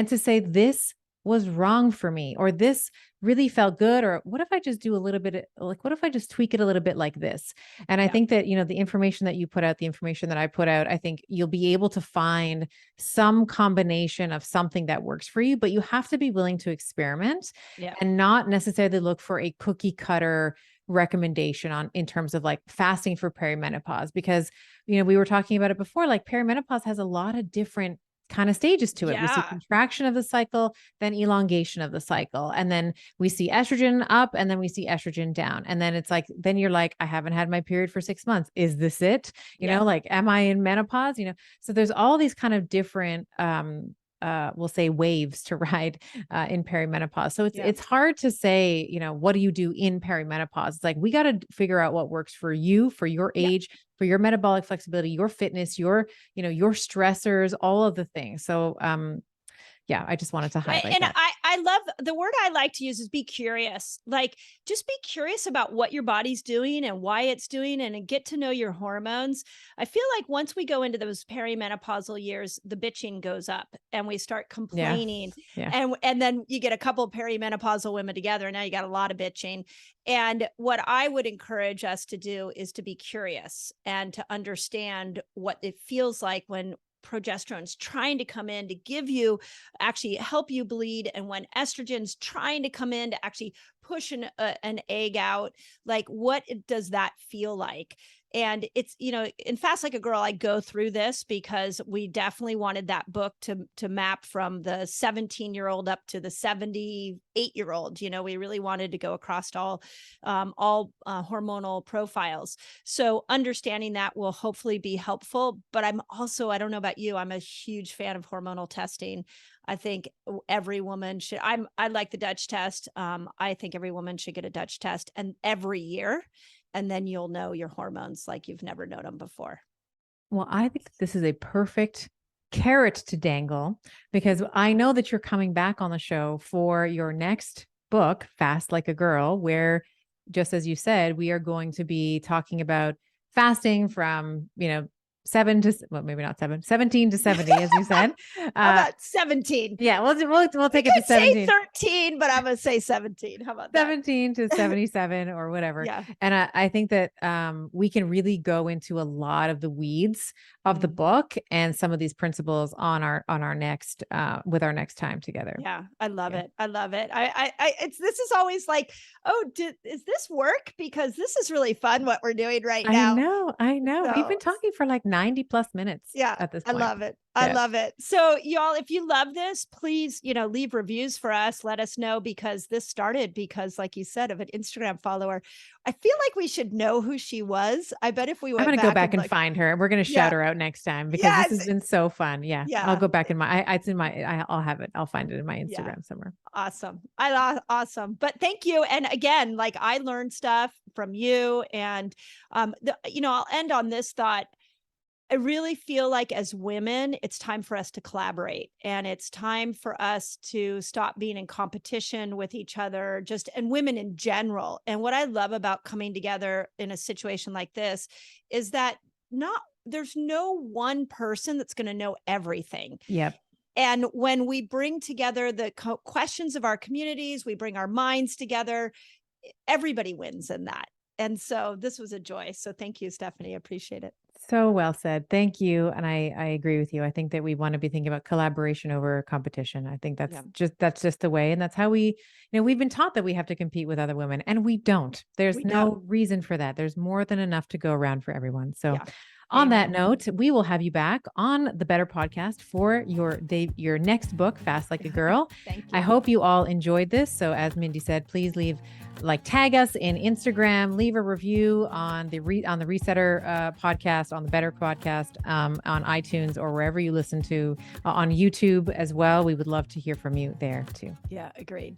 to say, this was wrong for me, or this really felt good, or what if I just do a little bit what if I just tweak it a little bit like this? And I think that, the information that you put out, the information that I put out, I think you'll be able to find some combination of something that works for you, but you have to be willing to experiment and not necessarily look for a cookie cutter recommendation in terms of like fasting for perimenopause, because, we were talking about it before, like perimenopause has a lot of different kind of stages to it. We see contraction of the cycle, then elongation of the cycle. And then we see estrogen up and then we see estrogen down. And then it's like, then you're like, I haven't had my period for 6 months. Is this it? Like, am I in menopause? So there's all these kind of different, we'll say waves to ride in perimenopause. So it's hard to say, what do you do in perimenopause? It's like, we got to figure out what works for you, for your age, for your metabolic flexibility, your fitness, your stressors, all of the things. So, I just wanted to highlight and that. I love the word I like to use is be curious. Like, just be curious about what your body's doing and why it's doing, and get to know your hormones. I feel like once we go into those perimenopausal years, the bitching goes up and we start complaining. And then you get a couple of perimenopausal women together, and now you got a lot of bitching. And what I would encourage us to do is to be curious and to understand what it feels like when progesterone's trying to come in to actually help you bleed, and when estrogen's trying to come in to actually push an egg out, like, what does that feel like? And it's, in Fast Like a Girl, I go through this because we definitely wanted that book to map from the 17-year-old up to the 78-year-old. We really wanted to go across all hormonal profiles. So understanding that will hopefully be helpful. But I'm also, I don't know about you, I'm a huge fan of hormonal testing. I think every woman should. I like the Dutch test. I think every woman should get a Dutch test, and every year. And then you'll know your hormones like you've never known them before. Well, I think this is a perfect carrot to dangle, because I know that you're coming back on the show for your next book, Fast Like a Girl, where, just as you said, we are going to be talking about fasting from, 17 to 70, as you said. How about 17? Yeah, we'll take it to 17. Say 13, but I'm going to say 17. How about 17 to 77 or whatever. Yeah. And I think that we can really go into a lot of the weeds of the book and some of these principles on our next with our next time together. Yeah, I love it. I love it. This is always like, is this work? Because this is really fun what we're doing right now. I know. So, we've been talking for like 90 plus minutes. Yeah, at this point. I love it. I love it. So y'all, if you love this, please, leave reviews for us. Let us know, because this started because, like you said, of an Instagram follower. I feel like we should know who she was. I bet if we went I'm going to go back and find her. We're going to shout her out next time, because this has been so fun. Yeah. I'll go back in I'll have it. I'll find it in my Instagram somewhere. Awesome. Awesome. But thank you. And again, like, I learned stuff from you, and, I'll end on this thought. I really feel like as women, it's time for us to collaborate, and it's time for us to stop being in competition with each other, and women in general. And what I love about coming together in a situation like this is that there's no one person that's going to know everything. Yep. And when we bring together the questions of our communities, we bring our minds together, everybody wins in that. And so this was a joy. So thank you, Stephanie. I appreciate it. So well said. Thank you. And I agree with you. I think that we want to be thinking about collaboration over competition. I think that's just the way. And that's how we've been taught that we have to compete with other women, and we don't. There's no reason for that. There's more than enough to go around for everyone. So on that note, we will have you back on the Better Podcast for your next book, Fast Like a Girl. Thank you. I hope you all enjoyed this. So as Mindy said, please tag us in Instagram, leave a review on the Resetter podcast, on the Better Podcast, on iTunes, or wherever you listen to, on YouTube as well. We would love to hear from you there too. Yeah, agreed.